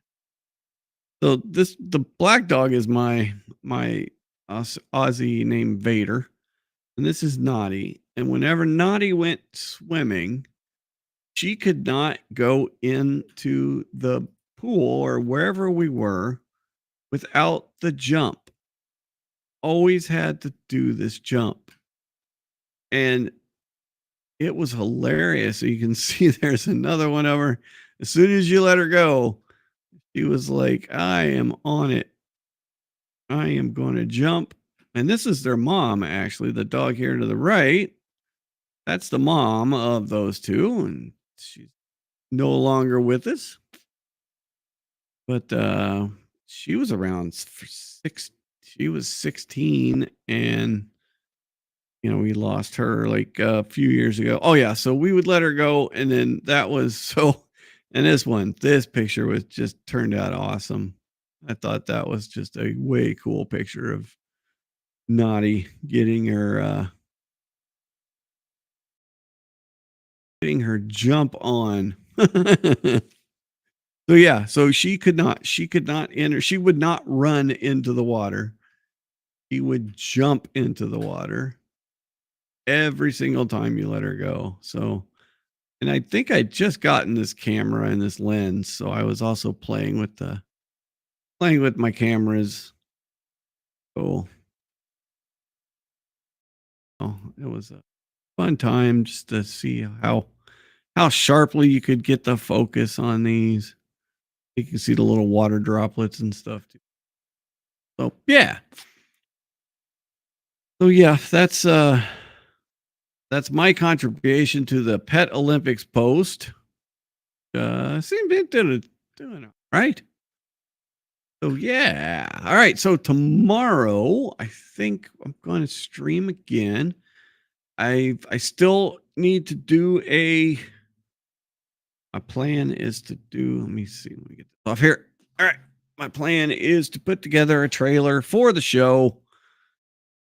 S1: So the black dog is my Aussie named Vader. And this is Naughty. And whenever Naughty went swimming, she could not go into the pool or wherever we were without the jump. Always had to do this jump. And it was hilarious. So you can see there's another one of her. As soon as you let her go, she was like, I am on it. I am going to jump. And this is their mom, actually. The dog here to the right. That's the mom of those 2. And she's no longer with us. But she was around she was 16, and we lost her like a few years ago. Oh yeah, so we would let her go, and then that was so. And this picture was just turned out awesome. I thought that was just a way cool picture of Naughty getting her jump on. So yeah, so she could not enter. She would not run into the water. She would jump into the water every single time you let her go. So, and I think I just gotten this camera and this lens, so I was also playing with my cameras. Oh, it was a fun time just to see how sharply you could get the focus on these. You can see the little water droplets and stuff too. So yeah. So yeah, that's my contribution to the Pet Olympics post. Seemed to be doing all right. So yeah. All right. So tomorrow, I think I'm going to stream again. I still need to do my plan is to do, let me see, let me get this off here. All right. My plan is to put together a trailer for the show.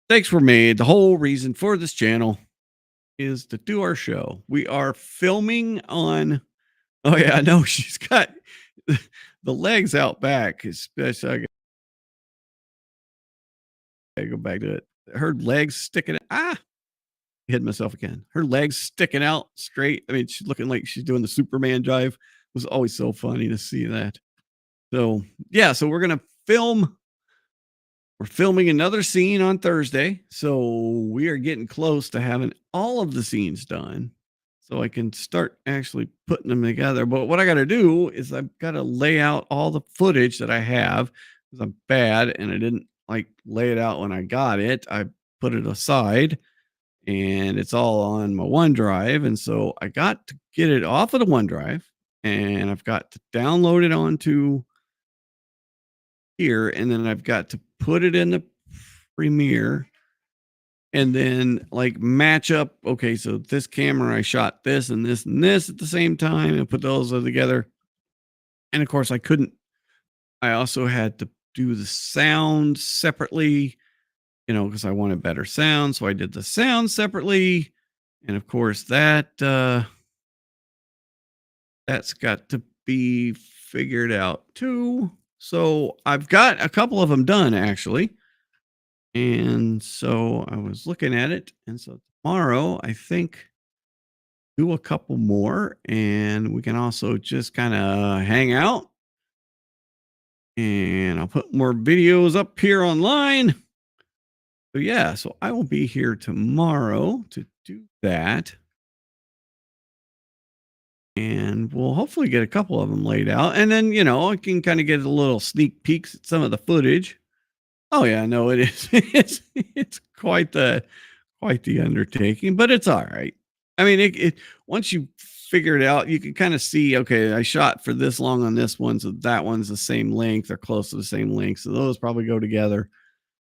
S1: Thanks were made. The whole reason for this channel is to do our show. We are filming on, oh yeah, I know she's got the legs out back, especially. I gotta go back to it. Her legs sticking. Hit myself again. Her legs sticking out straight. I mean, she's looking like she's doing the Superman jive. It was always so funny to see that. So yeah, so we're gonna film. We're filming another scene on Thursday. So we are getting close to having all of the scenes done. So I can start actually putting them together. But what I got to do is I've got to lay out all the footage that I have because I'm bad and I didn't like lay it out when I got it. I put it aside and it's all on my OneDrive. And so I got to get it off of the OneDrive and I've got to download it onto here. And then I've got to put it in the Premiere and then like match up. Okay, so this camera, I shot this and this and this at the same time and put those together. And of course, I also had to do the sound separately, because I wanted better sound. So I did the sound separately. And of course, that's got to be figured out too. So I've got a couple of them done actually. And so I was looking at it. And so tomorrow, I think, do a couple more. And we can also just kind of hang out. And I'll put more videos up here online. So yeah, so I will be here tomorrow to do that. And we'll hopefully get a couple of them laid out. And then, I can kind of get a little sneak peeks at some of the footage. Oh yeah, no, it is. It's quite the undertaking, but it's all right. I mean, it once you figure it out, you can kind of see, okay, I shot for this long on this one, so that one's the same length or close to the same length. So those probably go together.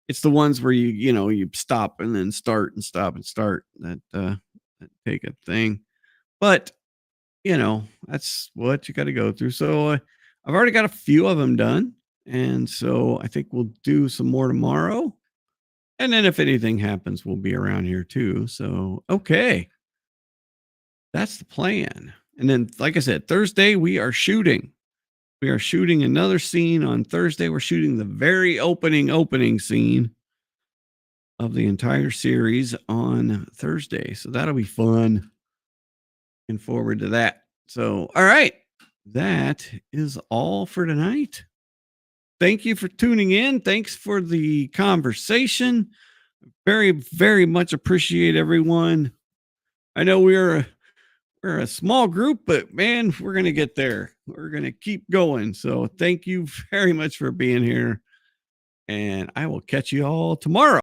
S1: It's the ones where you stop and then start and stop and start that take a thing. But that's what you got to go through. So I've already got a few of them done. And so I think we'll do some more tomorrow. And then if anything happens, we'll be around here too. So, okay. That's the plan. And then, like I said, Thursday, we are shooting. We are shooting another scene on Thursday. We're shooting the very opening scene of the entire series on Thursday. So that'll be fun. Looking forward to that. So, all right. That is all for tonight. Thank you for tuning in. Thanks for the conversation. Very, very much appreciate everyone. I know we're a small group, but man, we're going to get there. We're going to keep going. So thank you very much for being here. And I will catch you all tomorrow.